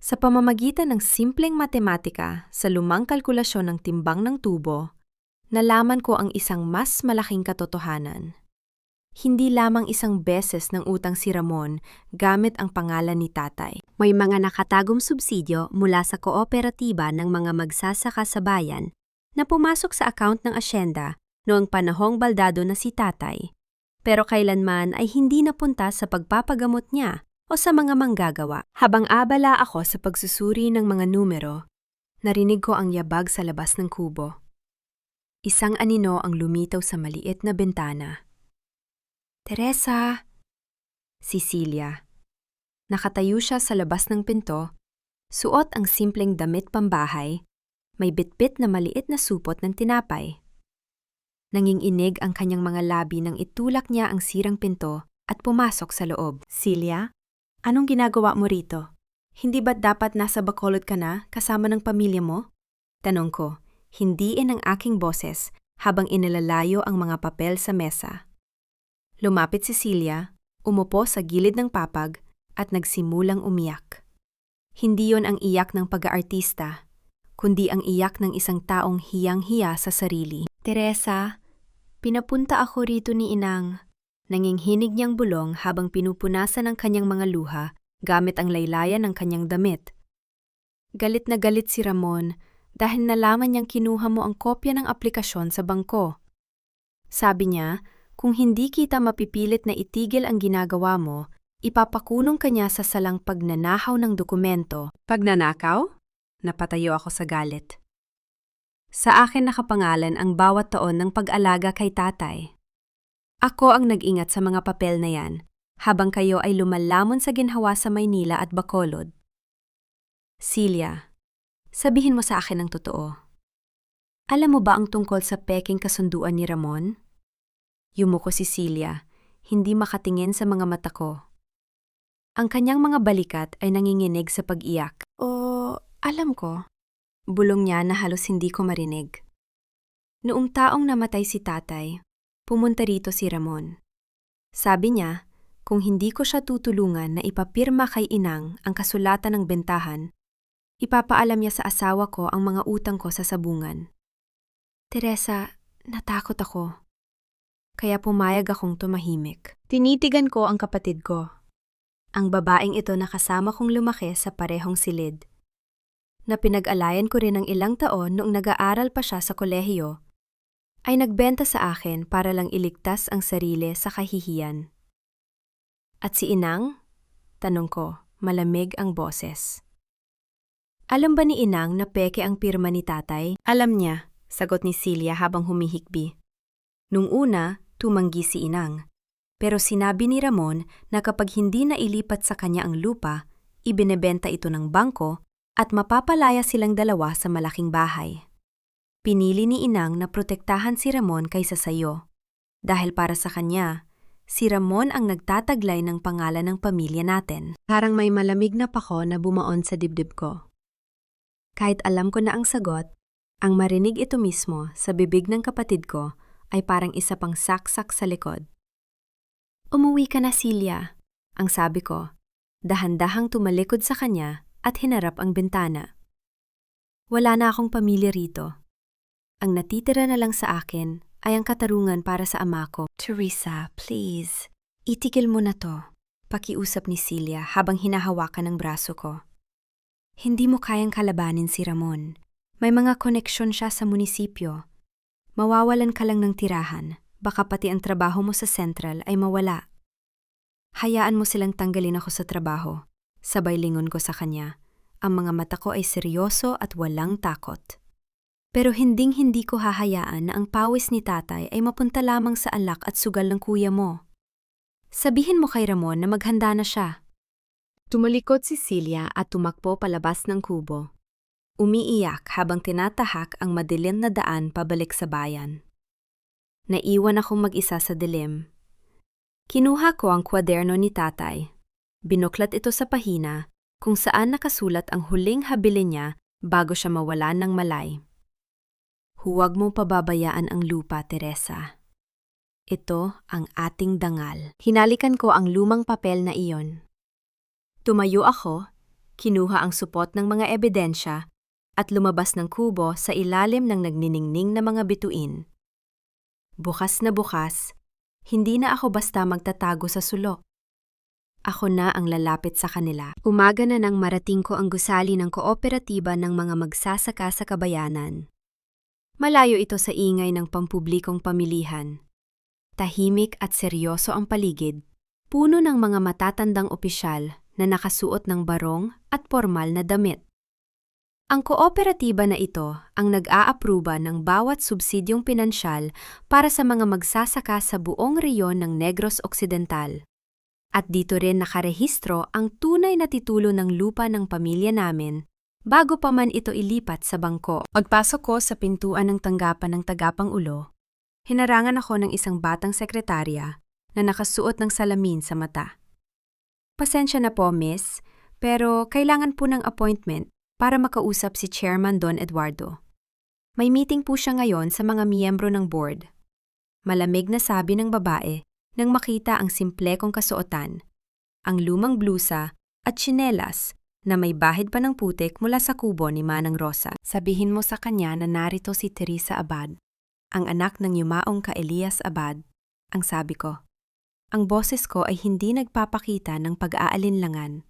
Sa pamamagitan ng simpleng matematika sa lumang kalkulasyon ng timbang ng tubo, nalaman ko ang isang mas malaking katotohanan. Hindi lamang isang beses ng utang si Ramon gamit ang pangalan ni tatay. May mga nakatagong subsidyo mula sa kooperatiba ng mga magsasaka sa bayan na pumasok sa account ng asyenda noong panahong baldado na si tatay, pero kailanman ay hindi napunta sa pagpapagamot niya o sa mga manggagawa. Habang abala ako sa pagsusuri ng mga numero, narinig ko ang yabag sa labas ng kubo. Isang anino ang lumitaw sa maliit na bintana. Teresa! Cecilia. Nakatayo siya sa labas ng pinto, suot ang simpleng damit pambahay, may bitbit na maliit na supot ng tinapay. Nanginginig ang kanyang mga labi nang itulak niya ang sirang pinto at pumasok sa loob. Celia, anong ginagawa mo rito? Hindi ba't dapat nasa Bacolod ka na kasama ng pamilya mo? Tanong ko, hindiin ang aking boses habang inilalayo ang mga papel sa mesa. Lumapit si Celia, umupo sa gilid ng papag at nagsimulang umiyak. Hindi yon ang iyak ng pag-aartista, kundi ang iyak ng isang taong hiyang-hiya sa sarili. Teresa, pinapunta ako rito ni Inang. Nanginghinig niyang bulong habang pinupunasan ang kanyang mga luha gamit ang laylayan ng kanyang damit. Galit na galit si Ramon dahil nalaman niyang kinuha mo ang kopya ng aplikasyon sa bangko. Sabi niya, kung hindi kita mapipilit na itigil ang ginagawa mo, ipapakulong ka niya sa salang pagnanakaw ng dokumento. Pagnanakaw? Napatayo ako sa galit. Sa akin nakapangalan ang bawat taon ng pag-alaga kay tatay. Ako ang nag-ingat sa mga papel na yan, habang kayo ay lumalamon sa ginhawa sa Maynila at Bacolod. Celia, sabihin mo sa akin ang totoo. Alam mo ba ang tungkol sa peking kasunduan ni Ramon? Yumuko si Celia, hindi makatingin sa mga mata ko. Ang kanyang mga balikat ay nanginginig sa pag-iyak. Alam ko. Bulong niya na halos hindi ko marinig. Noong taong namatay si tatay, pumunta rito si Ramon. Sabi niya, kung hindi ko siya tutulungan na ipapirma kay Inang ang kasulatan ng bentahan, ipapaalam niya sa asawa ko ang mga utang ko sa sabungan. Teresa, natakot ako. Kaya pumayag akong tumahimik. Tinitigan ko ang kapatid ko. Ang babaeng ito na kasama kong lumaki sa parehong silid. Na pinag-alayan ko rin ng ilang taon noong nag-aaral pa siya sa kolehiyo, ay nagbenta sa akin para lang iligtas ang sarili sa kahihiyan. At si Inang? Tanong ko, malamig ang boses. Alam ba ni Inang na peke ang pirma ni tatay? Alam niya, sagot ni Celia habang humihikbi. Nung una, tumanggi si Inang. Pero sinabi ni Ramon na kapag hindi na ilipat sa kanya ang lupa, ibinebenta ito ng bangko at mapapalaya silang dalawa sa malaking bahay. Pinili ni Inang na protektahan si Ramon kaysa sayo. Dahil para sa kanya, si Ramon ang nagtataglay ng pangalan ng pamilya natin. Parang may malamig na pako na bumaon sa dibdib ko. Kahit alam ko na ang sagot, ang marinig ito mismo sa bibig ng kapatid ko ay parang isa pang saksak sa likod. Umuwi ka na, Celia, ang sabi ko, dahan-dahang tumalikod sa kanya at hinarap ang bintana. Wala na akong pamilya rito. Ang natitira na lang sa akin ay ang katarungan para sa ama ko. Teresa, please, itigil mo na to, pakiusap ni Celia habang hinahawakan ang braso ko. Hindi mo kayang kalabanin si Ramon. May mga koneksyon siya sa munisipyo. Mawawalan ka lang ng tirahan. Baka pati ang trabaho mo sa Central ay mawala. Hayaan mo silang tanggalin ako sa trabaho. Sabay lingon ko sa kanya. Ang mga mata ko ay seryoso at walang takot. Pero hinding-hindi ko hahayaan na ang pawis ni tatay ay mapunta lamang sa alak at sugal ng kuya mo. Sabihin mo kay Ramon na maghanda na siya. Tumalikod si Celia at tumakbo palabas ng kubo. Umiiyak habang tinatahak ang madilim na daan pabalik sa bayan. Naiwan akong mag-isa sa dilim. Kinuha ko ang kwaderno ni tatay. Binuklat ito sa pahina kung saan nakasulat ang huling habilin niya bago siya mawalan ng malay. Huwag mo pababayaan ang lupa, Teresa. Ito ang ating dangal. Hinalikan ko ang lumang papel na iyon. Tumayo ako, kinuha ang supot ng mga ebidensya at lumabas ng kubo sa ilalim ng nagniningning na mga bituin. Bukas na bukas, hindi na ako basta magtatago sa sulok. Ako na ang lalapit sa kanila. Umaga na nang marating ko ang gusali ng kooperatiba ng mga magsasaka sa kabayanan. Malayo ito sa ingay ng pampublikong pamilihan. Tahimik at seryoso ang paligid, puno ng mga matatandang opisyal na nakasuot ng barong at formal na damit. Ang kooperatiba na ito ang nag-aapruba ng bawat subsidyong pinansyal para sa mga magsasaka sa buong reyon ng Negros Occidental. At dito rin nakarehistro ang tunay na titulo ng lupa ng pamilya namin bago pa man ito ilipat sa bangko. Pagpasok ko sa pintuan ng tanggapan ng Tagapangulo, hinarangan ako ng isang batang sekretarya na nakasuot ng salamin sa mata. Pasensya na po, miss, pero kailangan po ng appointment para makausap si Chairman Don Eduardo. May meeting po siya ngayon sa mga miyembro ng board. Malamig na sabi ng babae nang makita ang simple kong kasuotan, ang lumang blusa at tsinelas na may bahid pa ng putik mula sa kubo ni Manang Rosa. Sabihin mo sa kanya na narito si Teresa Abad, ang anak ng yumaong ka Elias Abad, ang sabi ko. Ang boses ko ay hindi nagpapakita ng pag-aalinlangan.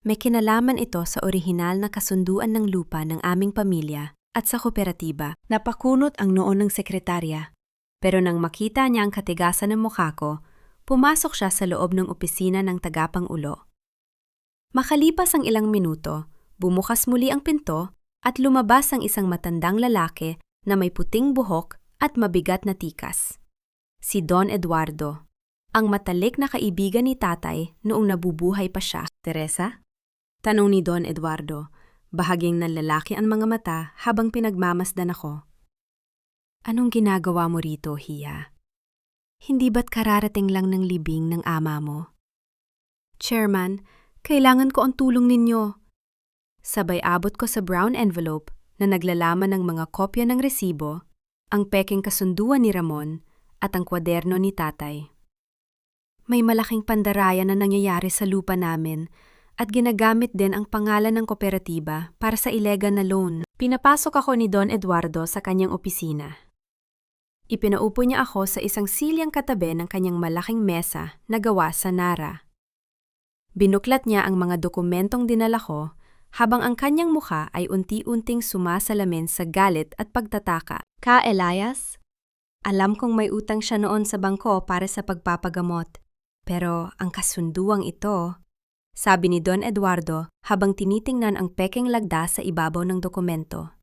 May kinalaman ito sa orihinal na kasunduan ng lupa ng aming pamilya at sa kooperatiba. Napakunot ang noon ng sekretarya. Pero nang makita niya ang katigasan ng mukha ko, pumasok siya sa loob ng opisina ng Tagapangulo. Makalipas ang ilang minuto, bumukas muli ang pinto at lumabas ang isang matandang lalaki na may puting buhok at mabigat na tikas. Si Don Eduardo, ang matalik na kaibigan ni tatay noong nabubuhay pa siya. Teresa? Tanong ni Don Eduardo, bahaging nanlalaki ang mga mata habang pinagmamasdan ako. Anong ginagawa mo rito, Hiya? Hindi ba't kararating lang ng libing ng ama mo? Chairman, kailangan ko ang tulong ninyo. Sabay abot ko sa brown envelope na naglalaman ng mga kopya ng resibo, ang peking kasunduan ni Ramon, at ang kwaderno ni tatay. May malaking pandarayan na nangyayari sa lupa namin at ginagamit din ang pangalan ng kooperatiba para sa illegal na loan. Pinapasok ako ni Don Eduardo sa kanyang opisina. Ipinaupo niya ako sa isang silyang katabi ng kanyang malaking mesa na gawa sa Nara. Binuklat niya ang mga dokumentong dinala ko habang ang kanyang mukha ay unti-unting sumasalamin sa galit at pagtataka. Ka, Elias? Alam kong may utang siya noon sa bangko para sa pagpapagamot. Pero ang kasunduang ito, sabi ni Don Eduardo habang tinitingnan ang pekeng lagda sa ibabaw ng dokumento.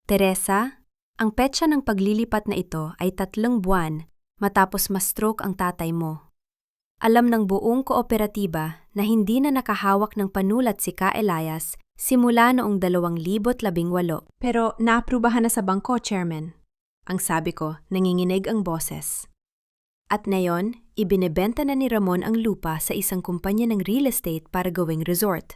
Teresa, ang petsa ng paglilipat na ito ay 3 buwan matapos ma-stroke ang tatay mo. Alam ng buong kooperatiba na hindi na nakahawak ng panulat si Ka Elias simula noong 2018. Pero naaprubahan na sa bangko, Chairman. Ang sabi ko, nanginginig ang boses. At ngayon, ibinebenta na ni Ramon ang lupa sa isang kumpanya ng real estate para gawing resort.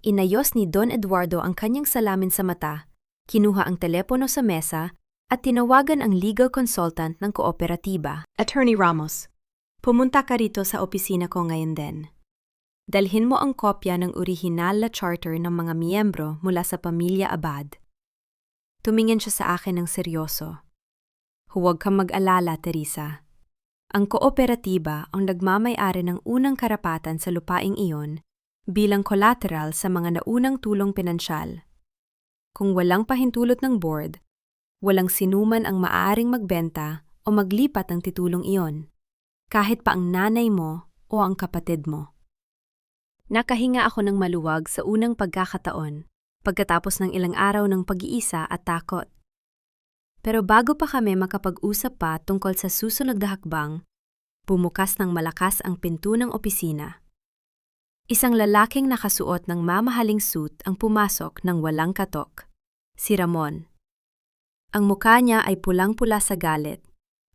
Inayos ni Don Eduardo ang kanyang salamin sa mata, kinuha ang telepono sa mesa, at tinawagan ang legal consultant ng kooperatiba. Attorney Ramos, pumunta ka rito sa opisina ko ngayon din. Dalhin mo ang kopya ng orihinal na charter ng mga miyembro mula sa pamilya Abad. Tumingin siya sa akin ng seryoso. Huwag kang mag-alala, Teresa. Ang kooperatiba ang nagmamay-ari ng unang karapatan sa lupaing iyon bilang collateral sa mga naunang tulong pinansyal. Kung walang pahintulot ng board, walang sinuman ang maaaring magbenta o maglipat ng titulong iyon, kahit pa ang nanay mo o ang kapatid mo. Nakahinga ako ng maluwag sa unang pagkakataon, pagkatapos ng ilang araw ng pag-iisa at takot. Pero bago pa kami makapag-usap pa tungkol sa susunod na hakbang, bumukas ng malakas ang pinto ng opisina. Isang lalaking nakasuot ng mamahaling suit ang pumasok ng walang katok, si Ramon. Ang mukha niya ay pulang-pula sa galit,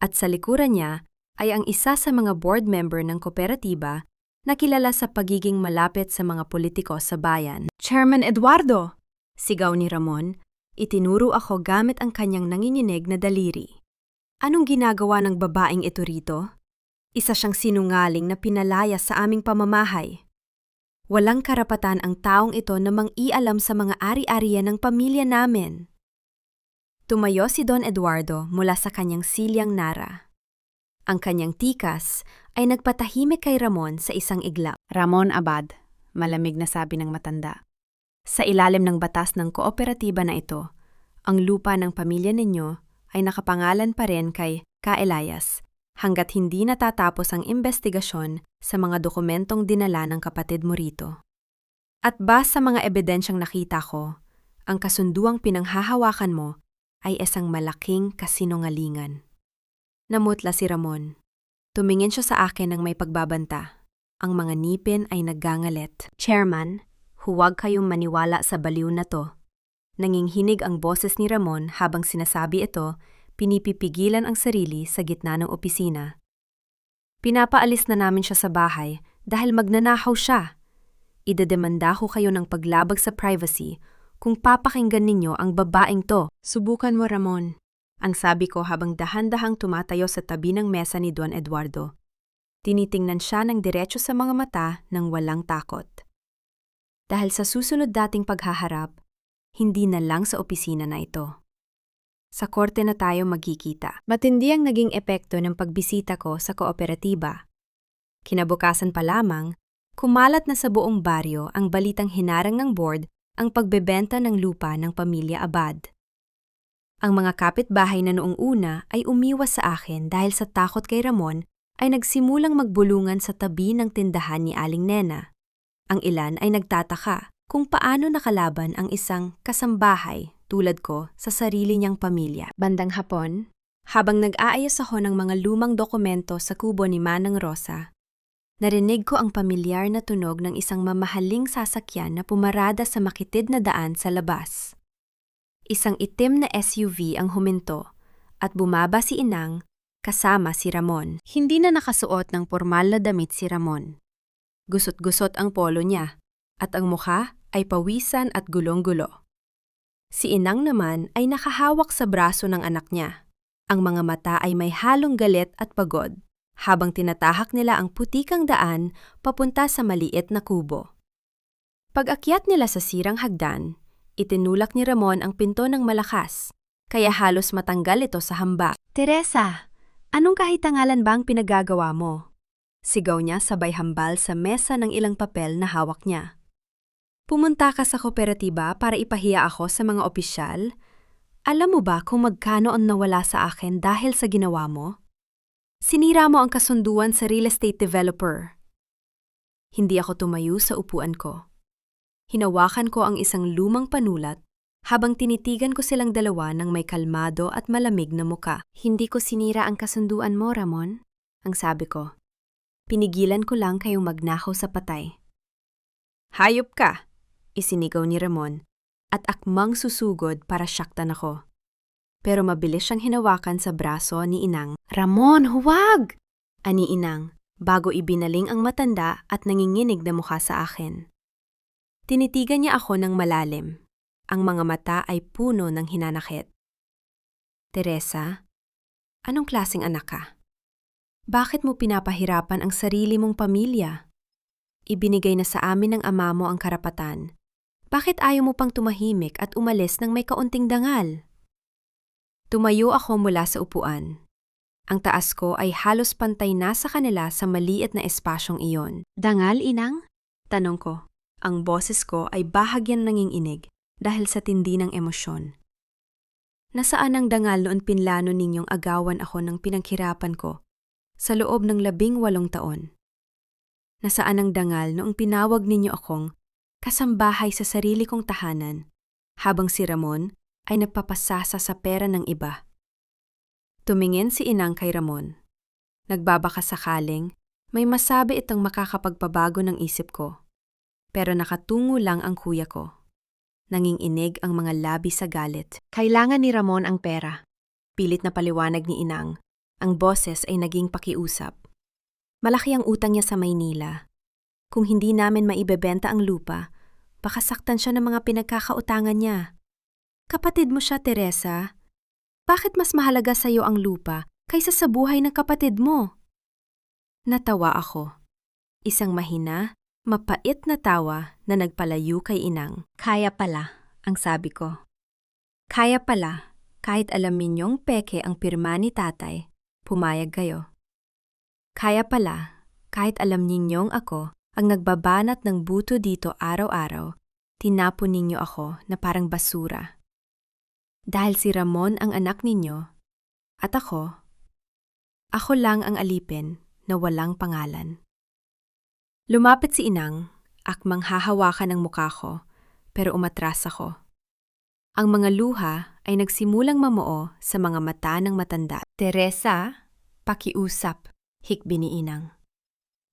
at sa likuran niya ay ang isa sa mga board member ng kooperatiba na kilala sa pagiging malapit sa mga politiko sa bayan. Chairman Eduardo! Sigaw ni Ramon. Itinuro ako gamit ang kanyang nanginginig na daliri. Anong ginagawa ng babaeng ito rito? Isa siyang sinungaling na pinalaya sa aming pamamahay. Walang karapatan ang taong ito na mang-ialam sa mga ari-arian ng pamilya namin. Tumayo si Don Eduardo mula sa kanyang silyang Nara. Ang kanyang tikas ay nagpatahimik kay Ramon sa isang iglap. Ramon Abad, malamig na sabi ng matanda. Sa ilalim ng batas ng kooperatiba na ito, ang lupa ng pamilya ninyo ay nakapangalan pa rin kay Ka Elias hanggat hindi natatapos ang investigasyon sa mga dokumentong dinala ng kapatid mo rito. At base sa mga ebidensyang nakita ko, ang kasunduang pinanghahawakan mo ay isang malaking kasinungalingan. Namutla si Ramon. Tumingin siya sa akin ng may pagbabanta. Ang mga ngipin ay naggangalit. Chairman, huwag kayong maniwala sa baliw na to. Nanginghinig ang boses ni Ramon habang sinasabi ito, pinipipigilan ang sarili sa gitna ng opisina. Pinapaalis na namin siya sa bahay dahil magnanakaw siya. Idedemanda ko kayo ng paglabag sa privacy kung papakinggan ninyo ang babaeng to. Subukan mo, Ramon. Ang sabi ko habang dahan-dahang tumatayo sa tabi ng mesa ni Don Eduardo. Tinitingnan siya ng diretso sa mga mata ng walang takot. Dahil sa susunod dating paghaharap, hindi na lang sa opisina na ito. Sa korte na tayo magkikita. Matindi ang naging epekto ng pagbisita ko sa kooperatiba. Kinabukasan pa lamang, kumalat na sa buong baryo ang balitang hinarang ng board ang pagbebenta ng lupa ng pamilya Abad. Ang mga kapitbahay na noong una ay umiwas sa akin dahil sa takot kay Ramon ay nagsimulang magbulungan sa tabi ng tindahan ni Aling Nena. Ang ilan ay nagtataka kung paano nakalaban ang isang kasambahay tulad ko sa sarili niyang pamilya. Bandang hapon, habang nag-aayos ako ng mga lumang dokumento sa kubo ni Manang Rosa, narinig ko ang pamilyar na tunog ng isang mamahaling sasakyan na pumarada sa makitid na daan sa labas. Isang itim na SUV ang huminto at bumaba si Inang kasama si Ramon. Hindi na nakasuot ng pormal na damit si Ramon. Gusot-gusot ang polo niya at ang mukha ay pawisan at gulong-gulo. Si Inang naman ay nakahawak sa braso ng anak niya. Ang mga mata ay may halong galit at pagod, habang tinatahak nila ang putikang daan papunta sa maliit na kubo. Pag-akyat nila sa sirang hagdan, itinulak ni Ramon ang pinto ng malakas, kaya halos matanggal ito sa hamba. "Teresa, anong kahitangalan ba ang pinagagawa mo?" Sigaw niya sabay hambal sa mesa ng ilang papel na hawak niya. "Pumunta ka sa kooperatiba para ipahiya ako sa mga opisyal? Alam mo ba kung magkano ang nawala sa akin dahil sa ginawa mo? Sinira mo ang kasunduan sa real estate developer." Hindi ako tumayo sa upuan ko. Hinawakan ko ang isang lumang panulat habang tinitigan ko silang dalawa ng may kalmado at malamig na muka. "Hindi ko sinira ang kasunduan mo, Ramon," ang sabi ko. "Pinigilan ko lang kayong magnakaw sa patay." "Hayop ka!" isinigaw ni Ramon, at akmang susugod para syaktan ako. Pero mabilis siyang hinawakan sa braso ni Inang. "Ramon, huwag!" ani Inang, bago ibinaling ang matanda at nanginginig na mukha sa akin. Tinitigan niya ako ng malalim. Ang mga mata ay puno ng hinanakit. "Teresa, anong klaseng anak ka? Bakit mo pinapahirapan ang sarili mong pamilya? Ibinigay na sa amin ng ama mo ang karapatan. Bakit ayaw mo pang tumahimik at umalis ng may kaunting dangal?" Tumayo ako mula sa upuan. Ang taas ko ay halos pantay na sa kanila sa maliit na espasyong iyon. "Dangal, Inang?" tanong ko. Ang boses ko ay bahagyan nanginginig dahil sa tindi ng emosyon. "Nasaan ang dangal noon pinlano ninyong agawan ako ng pinaghirapan ko sa loob ng 18 taon? Nasaan ang dangal noong pinawag ninyo akong kasambahay sa sarili kong tahanan, habang si Ramon ay nagpapasasa sa pera ng iba?" Tumingin si Inang kay Ramon. Nagbabaka sakaling may masabi itong makakapagpabago ng isip ko. Pero nakatungo lang ang kuya ko. Nanginginig ang mga labi sa galit. "Kailangan ni Ramon ang pera." Pilit na paliwanag ni Inang. Ang boses ay naging pakiusap. "Malaki ang utang niya sa Maynila. Kung hindi namin maibebenta ang lupa, baka saktan siya ng mga pinagkakautangan niya. Kapatid mo siya, Teresa. Bakit mas mahalaga sa iyo ang lupa kaysa sa buhay ng kapatid mo?" Natawa ako. Isang mahina, mapait na tawa na nagpalayo kay Inang. "Kaya pala," ang sabi ko. "Kaya pala, kahit alam ninyong peke ang pirma ni tatay, pumayag kayo. Kaya pala, kahit alam ninyong ako ang nagbabanat ng buto dito araw-araw, tinapon ninyo ako na parang basura. Dahil si Ramon ang anak ninyo, at ako lang ang alipin na walang pangalan." Lumapit si Inang, akmang hahawakan ang mukha ko, pero umatras ako. Ang mga luha ay nagsimulang mamuo sa mga mata ng matanda. "Teresa, pakiusap," hikbi ni Inang.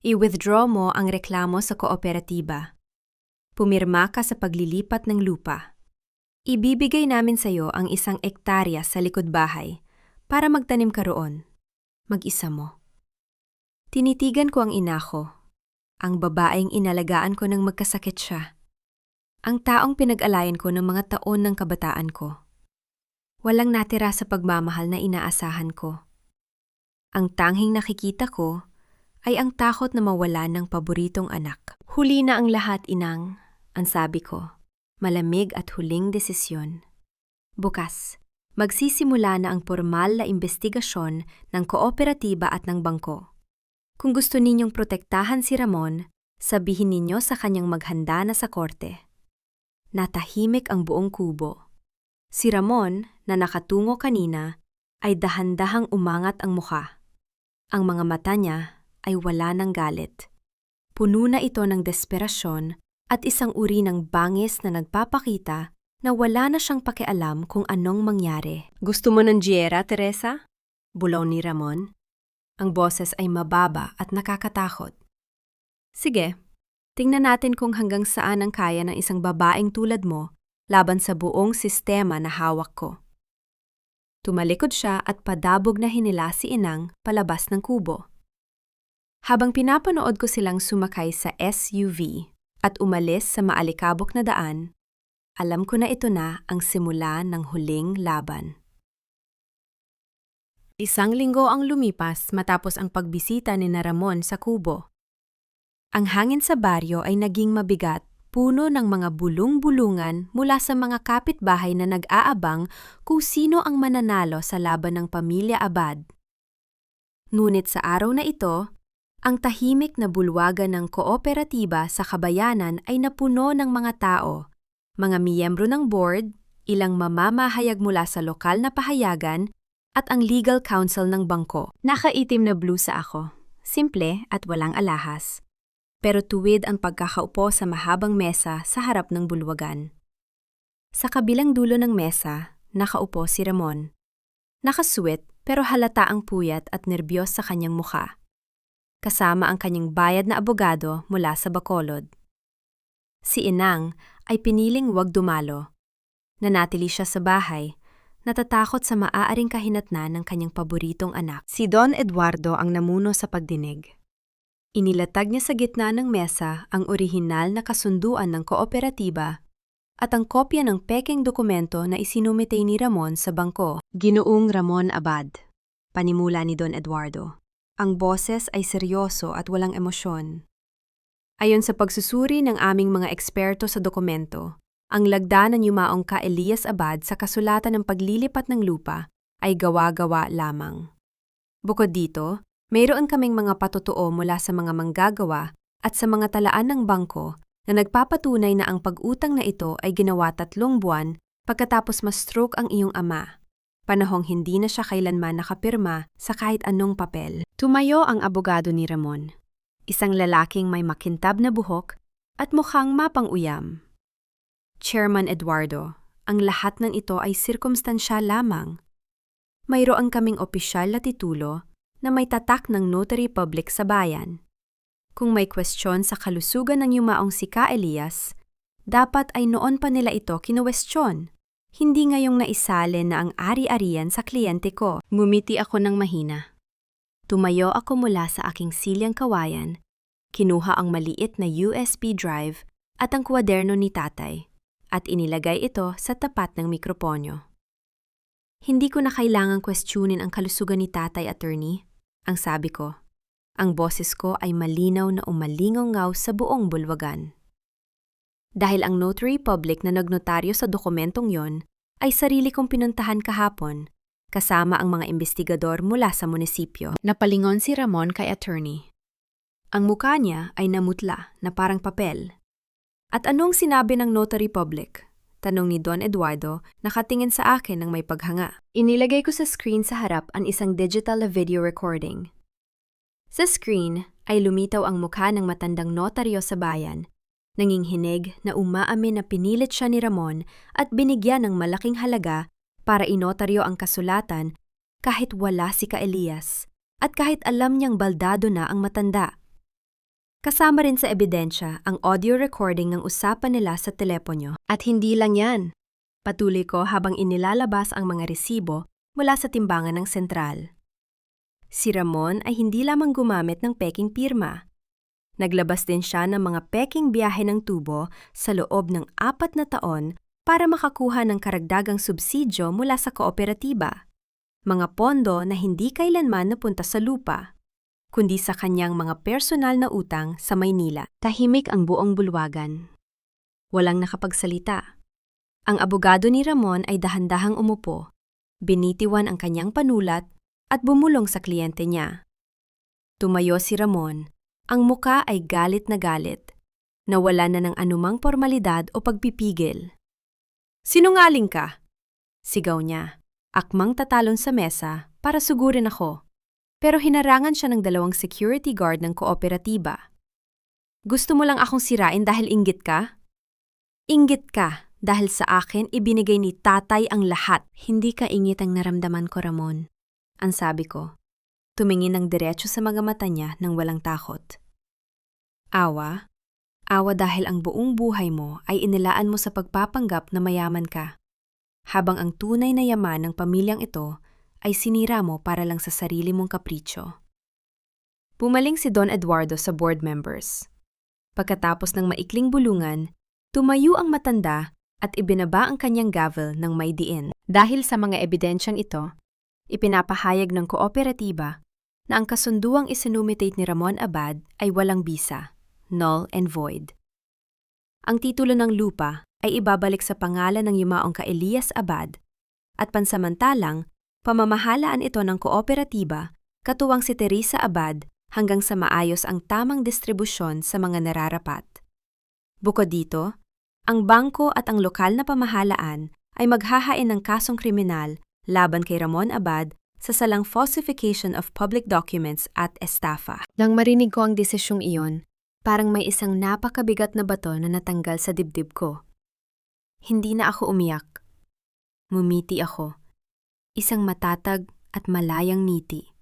"I-withdraw mo ang reklamo sa kooperatiba. Pumirma ka sa paglilipat ng lupa. Ibibigay namin sa iyo ang 1 ektarya sa likod bahay para magtanim ka roon. Mag-isa mo." Tinitigan ko ang ina ko, ang babaeng inalagaan ko nang magkasakit siya. Ang taong pinag-alayan ko ng mga taon ng kabataan ko. Walang natira sa pagmamahal na inaasahan ko. Ang tanging nakikita ko ay ang takot na mawala ng paboritong anak. "Huli na ang lahat, Inang," ang sabi ko. Malamig at huling desisyon. Bukas, magsisimula na ang formal na imbestigasyon ng kooperatiba at ng bangko. Kung gusto ninyong protektahan si Ramon, sabihin ninyo sa kanyang maghanda na sa korte. Natahimik ang buong kubo. Si Ramon, na nakatungo kanina, ay dahan-dahang umangat ang mukha. Ang mga mata niya ay wala ng galit. Puno na ito ng desperasyon at isang uri ng bangis na nagpapakita na wala na siyang pakialam kung anong mangyari. "Gusto mo ng Giera, Teresa?" bulaw ni Ramon. Ang boses ay mababa at nakakatakot. "Sige, tingnan natin kung hanggang saan ang kaya ng isang babaeng tulad mo laban sa buong sistema na hawak ko." Tumalikod siya at padabog na hinila si Inang palabas ng kubo. Habang pinapanood ko silang sumakay sa SUV at umalis sa maalikabok na daan, alam ko na ito na ang simula ng huling laban. Isang linggo ang lumipas matapos ang pagbisita ni Ramon sa kubo. Ang hangin sa baryo ay naging mabigat, puno ng mga bulong-bulungan mula sa mga kapitbahay na nag-aabang kung sino ang mananalo sa laban ng pamilya Abad. Ngunit sa araw na ito, ang tahimik na bulwagan ng kooperatiba sa kabayanan ay napuno ng mga tao, mga miyembro ng board, ilang mamamahayag mula sa lokal na pahayagan, at ang legal counsel ng bangko. Nakaitim na blusa ako, simple at walang alahas. Pero tuwid ang pagkakaupo sa mahabang mesa sa harap ng bulwagan. Sa kabilang dulo ng mesa, nakaupo si Ramon. Nakasweat pero halata ang puyat at nerbiyos sa kanyang mukha. Kasama ang kanyang bayad na abogado mula sa Bacolod. Si Inang ay piniling wag dumalo. Nanatili siya sa bahay, natatakot sa maaaring kahinatnan ng kanyang paboritong anak. Si Don Eduardo ang namuno sa pagdinig. Inilatag niya sa gitna ng mesa ang orihinal na kasunduan ng kooperatiba at ang kopya ng pekeng dokumento na isinumite ni Ramon sa bangko. Ginoong Ramon Abad, panimula ni Don Eduardo. Ang boses ay seryoso at walang emosyon. Ayon sa pagsusuri ng aming mga eksperto sa dokumento, ang lagda ng yumaong ka Elias Abad sa kasulatan ng paglilipat ng lupa ay gawa-gawa lamang. Bukod dito, mayroon kaming mga patotoo mula sa mga manggagawa at sa mga talaan ng bangko na nagpapatunay na ang pag-utang na ito ay ginawa 3 buwan pagkatapos ma-stroke ang iyong ama, panahong hindi na siya kailanman nakapirma sa kahit anong papel. Tumayo ang abogado ni Ramon, isang lalaking may makintab na buhok at mukhang mapang-uyam. Chairman Eduardo, ang lahat ng ito ay sirkumstansyal lamang. Mayroon kaming opisyal na titulo na may tatak ng notary public sa bayan. Kung may kwestiyon sa kalusugan ng yumaong si Ka Elias, dapat ay noon pa nila ito kinuwestiyon, hindi ngayong naisalin na ang ari-arian sa kliyente ko. Mumiti ako ng mahina. Tumayo ako mula sa aking silyang kawayan, kinuha ang maliit na USB drive at ang kwaderno ni tatay, at inilagay ito sa tapat ng mikroponyo. Hindi ko na kailangang questionin ang kalusugan ni tatay, attorney, ang sabi ko. Ang boses ko ay malinaw na umalingaw sa buong bulwagan. Dahil ang notary public na nagnotaryo sa dokumentong yon ay sarili kong pinuntahan kahapon, kasama ang mga investigador mula sa munisipyo. Napalingon si Ramon kay attorney. Ang mukha niya ay namutla na parang papel. At anong sinabi ng notary public? Tanong ni Don Eduardo, nakatingin sa akin ng may paghanga. Inilagay ko sa screen sa harap ang isang digital na video recording. Sa screen ay lumitaw ang mukha ng matandang notaryo sa bayan, nanginghinig na umaamin na pinilit siya ni Ramon at binigyan ng malaking halaga para inotaryo ang kasulatan kahit wala si Ka Elias at kahit alam niyang baldado na ang matanda. Kasama rin sa ebidensya ang audio recording ng usapan nila sa telepono. At hindi lang yan. Patuloy ko habang inilalabas ang mga resibo mula sa timbangan ng sentral. Si Ramon ay hindi lamang gumamit ng peking pirma. Naglabas din siya ng mga peking biyahe ng tubo sa loob ng 4 na taon para makakuha ng karagdagang subsidyo mula sa kooperatiba. Mga pondo na hindi kailanman napunta sa lupa, kundi sa kanyang mga personal na utang sa Maynila. Tahimik ang buong bulwagan. Walang nakapagsalita. Ang abogado ni Ramon ay dahan-dahang umupo, binitiwan ang kanyang panulat at bumulong sa kliyente niya. Tumayo si Ramon, ang muka ay galit na galit, nawala na ng anumang formalidad o pagpipigil. "Sinungaling ka!" Sigaw niya, akmang tatalon sa mesa para sugurin ako. Pero hinarangan siya ng 2 security guard ng kooperatiba. "Gusto mo lang akong sirain dahil inggit ka? Inggit ka dahil sa akin ibinigay ni tatay ang lahat." "Hindi ka ingit ang naramdaman ko, Ramon," ang sabi ko. Tumingin ng diretso sa mga mata niya nang walang takot. "Awa? Awa dahil ang buong buhay mo ay inilaan mo sa pagpapanggap na mayaman ka, habang ang tunay na yaman ng pamilyang ito ay sinira mo para lang sa sarili mong kapritsyo." Pumaling si Don Eduardo sa board members. Pagkatapos ng maikling bulungan, tumayo ang matanda at ibinaba ang kanyang gavel ng may diin. "Dahil sa mga ebidensyang ito, Ipinapahayag ng kooperatiba na ang kasunduang isinumitate ni Ramon Abad ay walang bisa, null and void. Ang titulo ng lupa ay ibabalik sa pangalan ng yumaong ka-Elias Abad at pansamantalang pamamahalaan ito ng kooperatiba katuwang si Teresa Abad hanggang sa maayos ang tamang distribusyon sa mga nararapat. Bukod dito, ang bangko at ang lokal na pamahalaan ay maghahain ng kasong kriminal laban kay Ramon Abad sa salang falsification of public documents at estafa. Nang marinig ko ang desisyong iyon, parang may isang napakabigat na bato na natanggal sa dibdib ko. Hindi na ako umiyak. Ngumiti ako. Isang matatag at malayang ngiti.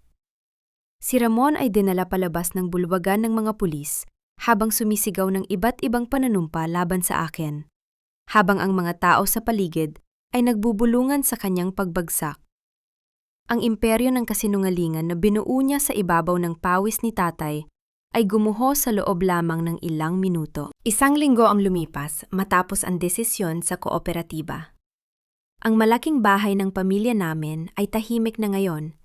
Si Ramon ay dinala palabas ng bulwagan ng mga pulis habang sumisigaw ng iba't ibang pananumpa laban sa akin, habang ang mga tao sa paligid ay nagbubulungan sa kanyang pagbagsak. Ang imperyo ng kasinungalingan na binuo niya sa ibabaw ng pawis ni tatay ay gumuho sa loob lamang ng ilang minuto. Isang linggo ang lumipas matapos ang desisyon sa kooperatiba. Ang malaking bahay ng pamilya namin ay tahimik na ngayon,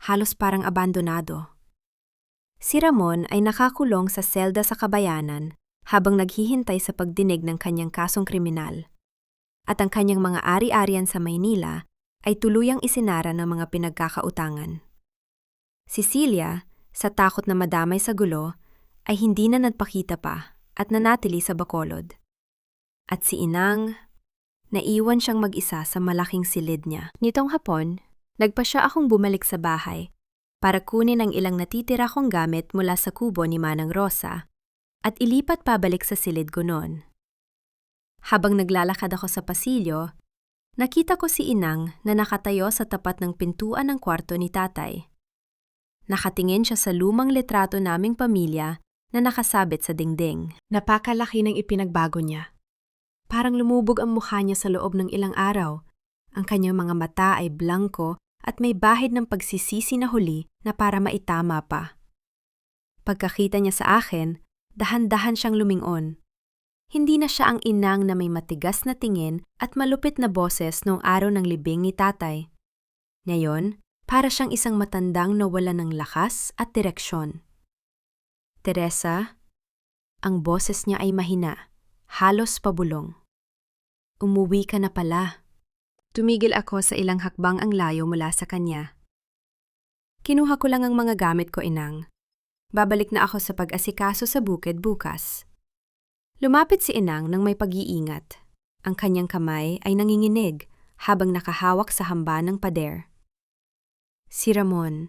halos parang abandonado. Si Ramon ay nakakulong sa selda sa kabayanan habang naghihintay sa pagdinig ng kanyang kasong kriminal. At ang kanyang mga ari-arian sa Maynila ay tuluyang isinara ng mga pinagkakautangan. Si Celia, sa takot na madamay sa gulo, ay hindi na nagpakita pa at nanatili sa Bacolod. At si Inang, naiwan siyang mag-isa sa malaking silid niya. Nitong hapon, nagpa siya akong bumalik sa bahay para kunin ang ilang natitira kong gamit mula sa kubo ni Manang Rosa at ilipat pabalik sa silid ko noon. Habang naglalakad ako sa pasilyo, nakita ko si Inang na nakatayo sa tapat ng pintuan ng kwarto ni tatay. Nakatingin siya sa lumang litrato naming pamilya na nakasabit sa dingding. Napakalaki ng ipinagbago niya. Parang lumubog ang mukha niya sa loob ng ilang araw. Ang kanyang mga mata ay blanko at may bahid ng pagsisisi na huli na para maitama pa. Pagkakita niya sa akin, dahan-dahan siyang lumingon. Hindi na siya ang Inang na may matigas na tingin at malupit na boses noong araw ng libing ni tatay. Ngayon, para siyang isang matandang nawala ng lakas at direksyon. Teresa, ang boses niya ay mahina, halos pabulong. Umuwi ka na pala. Tumigil ako sa ilang hakbang ang layo mula sa kanya. Kinuha ko lang ang mga gamit ko, Inang. Babalik na ako sa pag-asikaso sa bukid bukas. Lumapit si Inang nang may pag-iingat. Ang kanyang kamay ay nanginginig habang nakahawak sa hamba ng pader. Si Ramon,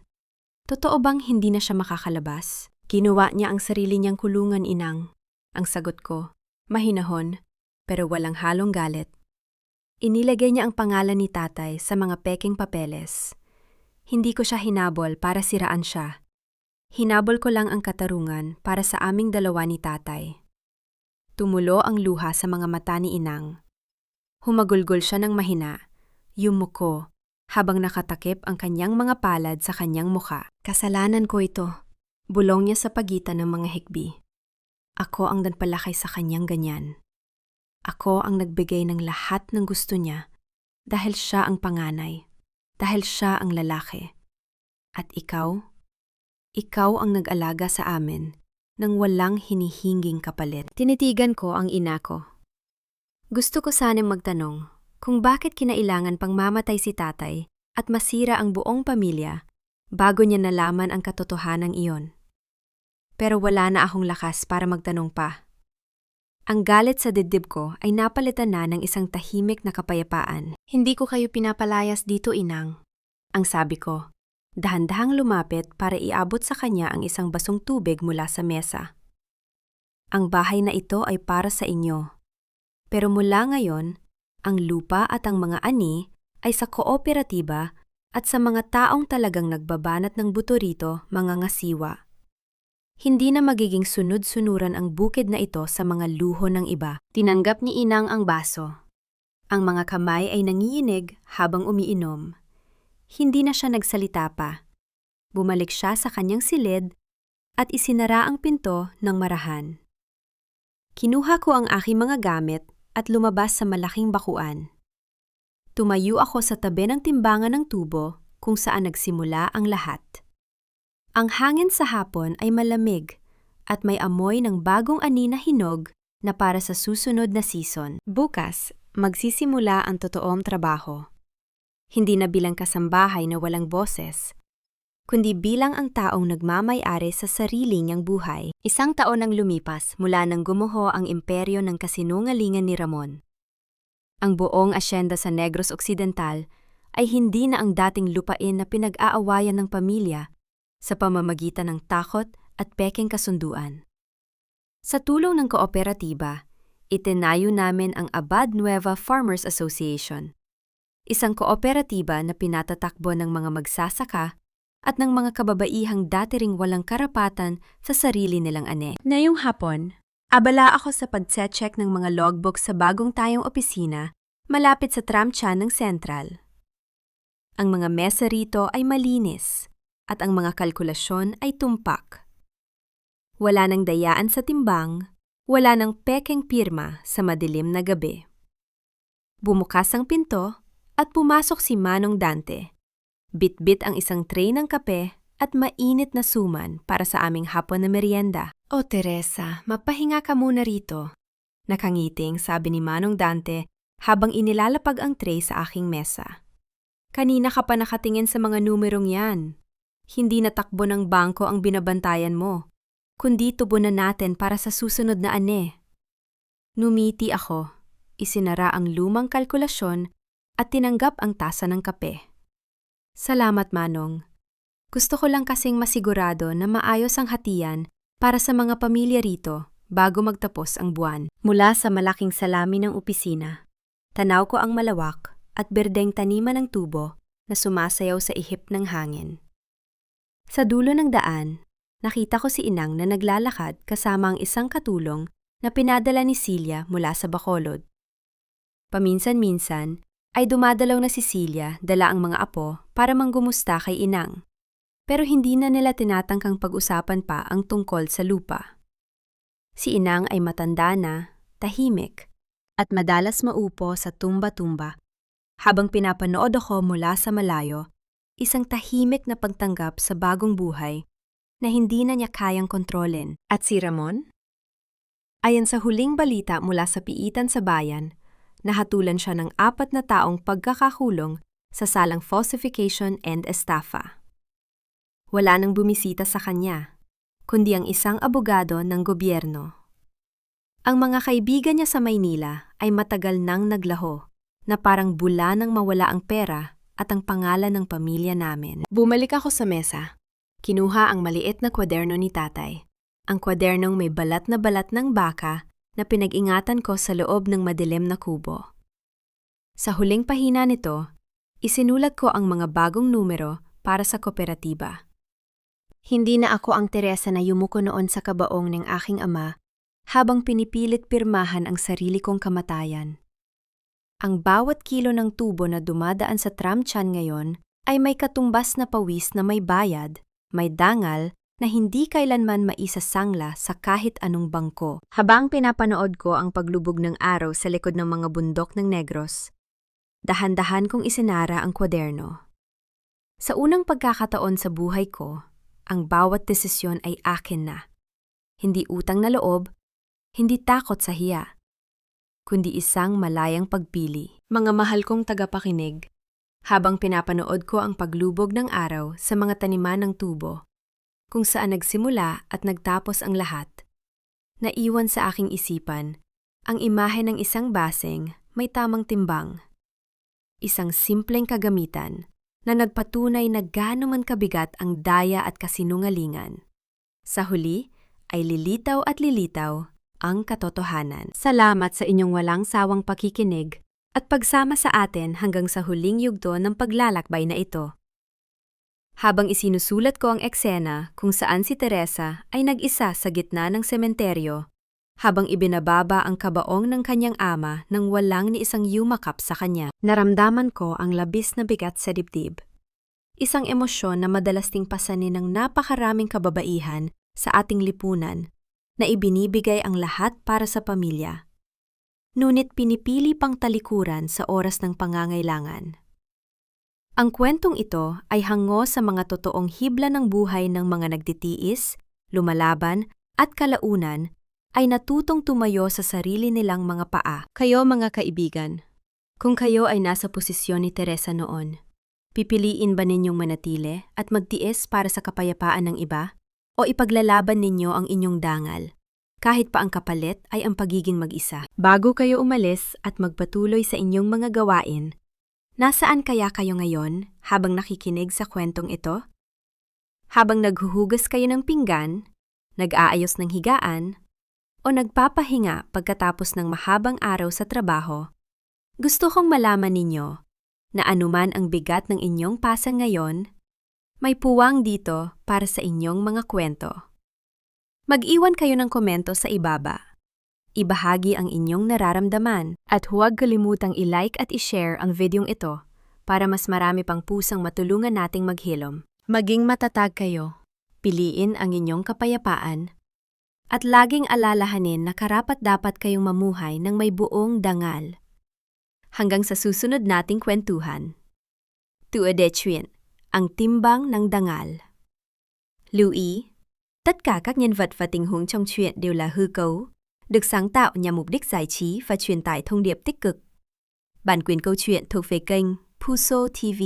totoo bang hindi na siya makakalabas? Kinuha niya ang sarili niyang kulungan, Inang. Ang sagot ko, mahinahon, pero walang halong galit. Inilagay niya ang pangalan ni tatay sa mga peking papeles. Hindi ko siya hinabol para siraan siya. Hinabol ko lang ang katarungan para sa aming dalawa ni tatay. Tumulo ang luha sa mga mata ni Inang. Humagulgol siya ng mahina, yumuko, habang nakatakip ang kanyang mga palad sa kanyang muka. Kasalanan ko ito. Bulong niya sa pagitan ng mga hikbi. Ako ang nagpalaki sa kanyang ganyan. Ako ang nagbigay ng lahat ng gusto niya dahil siya ang panganay, dahil siya ang lalaki. At ikaw ang nag-alaga sa amin nang walang hinihinging kapalit. Tinitigan ko ang ina ko. Gusto ko sanang magtanong kung bakit kinailangan pang mamatay si tatay at masira ang buong pamilya bago niya nalaman ang katotohanan iyon. Pero wala na akong lakas para magtanong pa. Ang galit sa dibdib ko ay napalitan na ng isang tahimik na kapayapaan. Hindi ko kayo pinapalayas dito, Inang. Ang sabi ko, dahan-dahang lumapit para iabot sa kanya ang isang basong tubig mula sa mesa. Ang bahay na ito ay para sa inyo. Pero mula ngayon, ang lupa at ang mga ani ay sa kooperatiba at sa mga taong talagang nagbabanat ng buto rito, mga ngasiwa. Hindi na magiging sunod-sunuran ang bukid na ito sa mga luho ng iba. Tinanggap ni Inang ang baso. Ang mga kamay ay nangiyinig habang umiinom. Hindi na siya nagsalita pa. Bumalik siya sa kanyang silid at isinara ang pinto ng marahan. Kinuha ko ang aking mga gamit at lumabas sa malaking bakuan. Tumayo ako sa tabi ng timbangan ng tubo kung saan nagsimula ang lahat. Ang hangin sa hapon ay malamig at may amoy ng bagong ani na hinog na para sa susunod na season. Bukas, magsisimula ang totoong trabaho. Hindi na bilang kasambahay na walang boses, kundi bilang ang taong nagmamay-ari sa sarili niyang buhay. 1 taon ang lumipas mula nang gumuho ang imperyo ng kasinungalingan ni Ramon. Ang buong asyenda sa Negros Occidental ay hindi na ang dating lupain na pinag-aawayan ng pamilya sa pamamagitan ng takot at pekeng kasunduan. Sa tulong ng kooperatiba, itinayo namin ang Abad Nueva Farmers Association, isang kooperatiba na pinatatakbo ng mga magsasaka at ng mga kababaihang dati ring walang karapatan sa sarili nilang ane. Ngayong hapon, abala ako sa pag-check ng mga logbook sa bagong tayong opisina malapit sa tramchan ng Central. Ang mga mesa rito ay malinis at ang mga kalkulasyon ay tumpak. Wala nang dayaan sa timbang, wala nang pekeng pirma sa madilim na gabi. Bumukas ang pinto at pumasok si Manong Dante. Bit-bit ang isang tray ng kape at mainit na suman para sa aming hapon na merienda. "O Teresa, mapahinga ka muna rito." Nakangiting sabi ni Manong Dante habang inilalapag ang tray sa aking mesa. "Kanina ka pa nakatingin sa mga numerong yan. Hindi na takbo ng bangko ang binabantayan mo, kundi tubunan natin para sa susunod na ane." Numiti ako, isinara ang lumang kalkulasyon at tinanggap ang tasa ng kape. "Salamat, Manong. Gusto ko lang kasing masigurado na maayos ang hatian para sa mga pamilya rito bago magtapos ang buwan." Mula sa malaking salamin ng opisina, tanaw ko ang malawak at berdeng taniman ng tubo na sumasayaw sa ihip ng hangin. Sa dulo ng daan, nakita ko si Inang na naglalakad kasama ang isang katulong na pinadala ni Celia mula sa Bacolod. Paminsan-minsan ay dumadalaw na si Celia dala ang mga apo para manggumusta kay Inang, pero hindi na nila tinatangkang pag-usapan pa ang tungkol sa lupa. Si Inang ay matanda na, tahimik, at madalas maupo sa tumba-tumba. Habang pinapanood ako mula sa malayo, isang tahimik na pagtanggap sa bagong buhay na hindi na niya kayang kontrolin. At si Ramon? Ayon sa huling balita mula sa piitan sa bayan, nahatulan siya ng 4 na taong pagkakakulong sa salang falsification and estafa. Wala nang bumisita sa kanya, kundi ang isang abogado ng gobyerno. Ang mga kaibigan niya sa Maynila ay matagal nang naglaho, na parang bula nang mawala ang pera at ang pangalan ng pamilya namin. Bumalik ako sa mesa. Kinuha ang maliit na kwaderno ni tatay, ang kwadernong may balat ng baka na pinag-ingatan ko sa loob ng madilim na kubo. Sa huling pahina nito, isinulat ko ang mga bagong numero para sa kooperatiba. Hindi na ako ang Teresa na yumuko noon sa kabaong ng aking ama habang pinipilit pirmahan ang sarili kong kamatayan. Ang bawat kilo ng tubo na dumadaan sa tramchan ngayon ay may katumbas na pawis na may bayad, may dangal, na hindi kailanman maisasangla sa kahit anong bangko. Habang pinapanood ko ang paglubog ng araw sa likod ng mga bundok ng Negros, dahan-dahan kong isinara ang kwaderno. Sa unang pagkakataon sa buhay ko, ang bawat desisyon ay akin na. Hindi utang na loob, hindi takot sa hiya, kundi isang malayang pagpili. Mga mahal kong tagapakinig, habang pinapanood ko ang paglubog ng araw sa mga taniman ng tubo, kung saan nagsimula at nagtapos ang lahat, naiwan sa aking isipan ang imahe ng isang baseng may tamang timbang. Isang simpleng kagamitan na nagpatunay na gaano man kabigat ang daya at kasinungalingan. Sa huli ay lilitaw at lilitaw ang katotohanan. Salamat sa inyong walang sawang pakikinig at pagsama sa atin hanggang sa huling yugto ng paglalakbay na ito. Habang isinusulat ko ang eksena kung saan si Teresa ay nag-isa sa gitna ng sementeryo, habang ibinababa ang kabaong ng kanyang ama nang walang ni isang yumakap sa kanya, naramdaman ko ang labis na bigat sa dibdib. Isang emosyon na madalas ting pasanin ng napakaraming kababaihan sa ating lipunan na ibinibigay ang lahat para sa pamilya. Ngunit pinipili pang talikuran sa oras ng pangangailangan. Ang kwentong ito ay hango sa mga totoong hibla ng buhay ng mga nagtitiis, lumalaban, at kalaunan ay natutong tumayo sa sarili nilang mga paa. Kayo mga kaibigan, kung kayo ay nasa posisyon ni Teresa noon, pipiliin ba ninyong manatili at magtiis para sa kapayapaan ng iba? O ipaglalaban ninyo ang inyong dangal, kahit pa ang kapalit ay ang pagiging mag-isa? Bago kayo umalis at magpatuloy sa inyong mga gawain, nasaan kaya kayo ngayon habang nakikinig sa kwentong ito? Habang naghuhugas kayo ng pinggan, nag-aayos ng higaan, o nagpapahinga pagkatapos ng mahabang araw sa trabaho, gusto kong malaman ninyo na anuman ang bigat ng inyong pasa ngayon, may puwang dito para sa inyong mga kwento. Mag-iwan kayo ng komento sa ibaba. Ibahagi ang inyong nararamdaman at huwag kalimutang i-like at i-share ang videong ito para mas marami pang pusang matulungan nating maghilom. Maging matatag kayo, piliin ang inyong kapayapaan, at laging alalahanin na karapat-dapat kayong mamuhay ng may buong dangal. Hanggang sa susunod nating kwentuhan. Tua de Chuyên, ang timbang ng dangal. Lưu ý, tất cả các nhân vật và tình huống trong truyện đều là hư cấu, được sáng tạo nhằm mục đích giải trí và truyền tải thông điệp tích cực. Bản quyền câu chuyện thuộc về kênh Puso TV.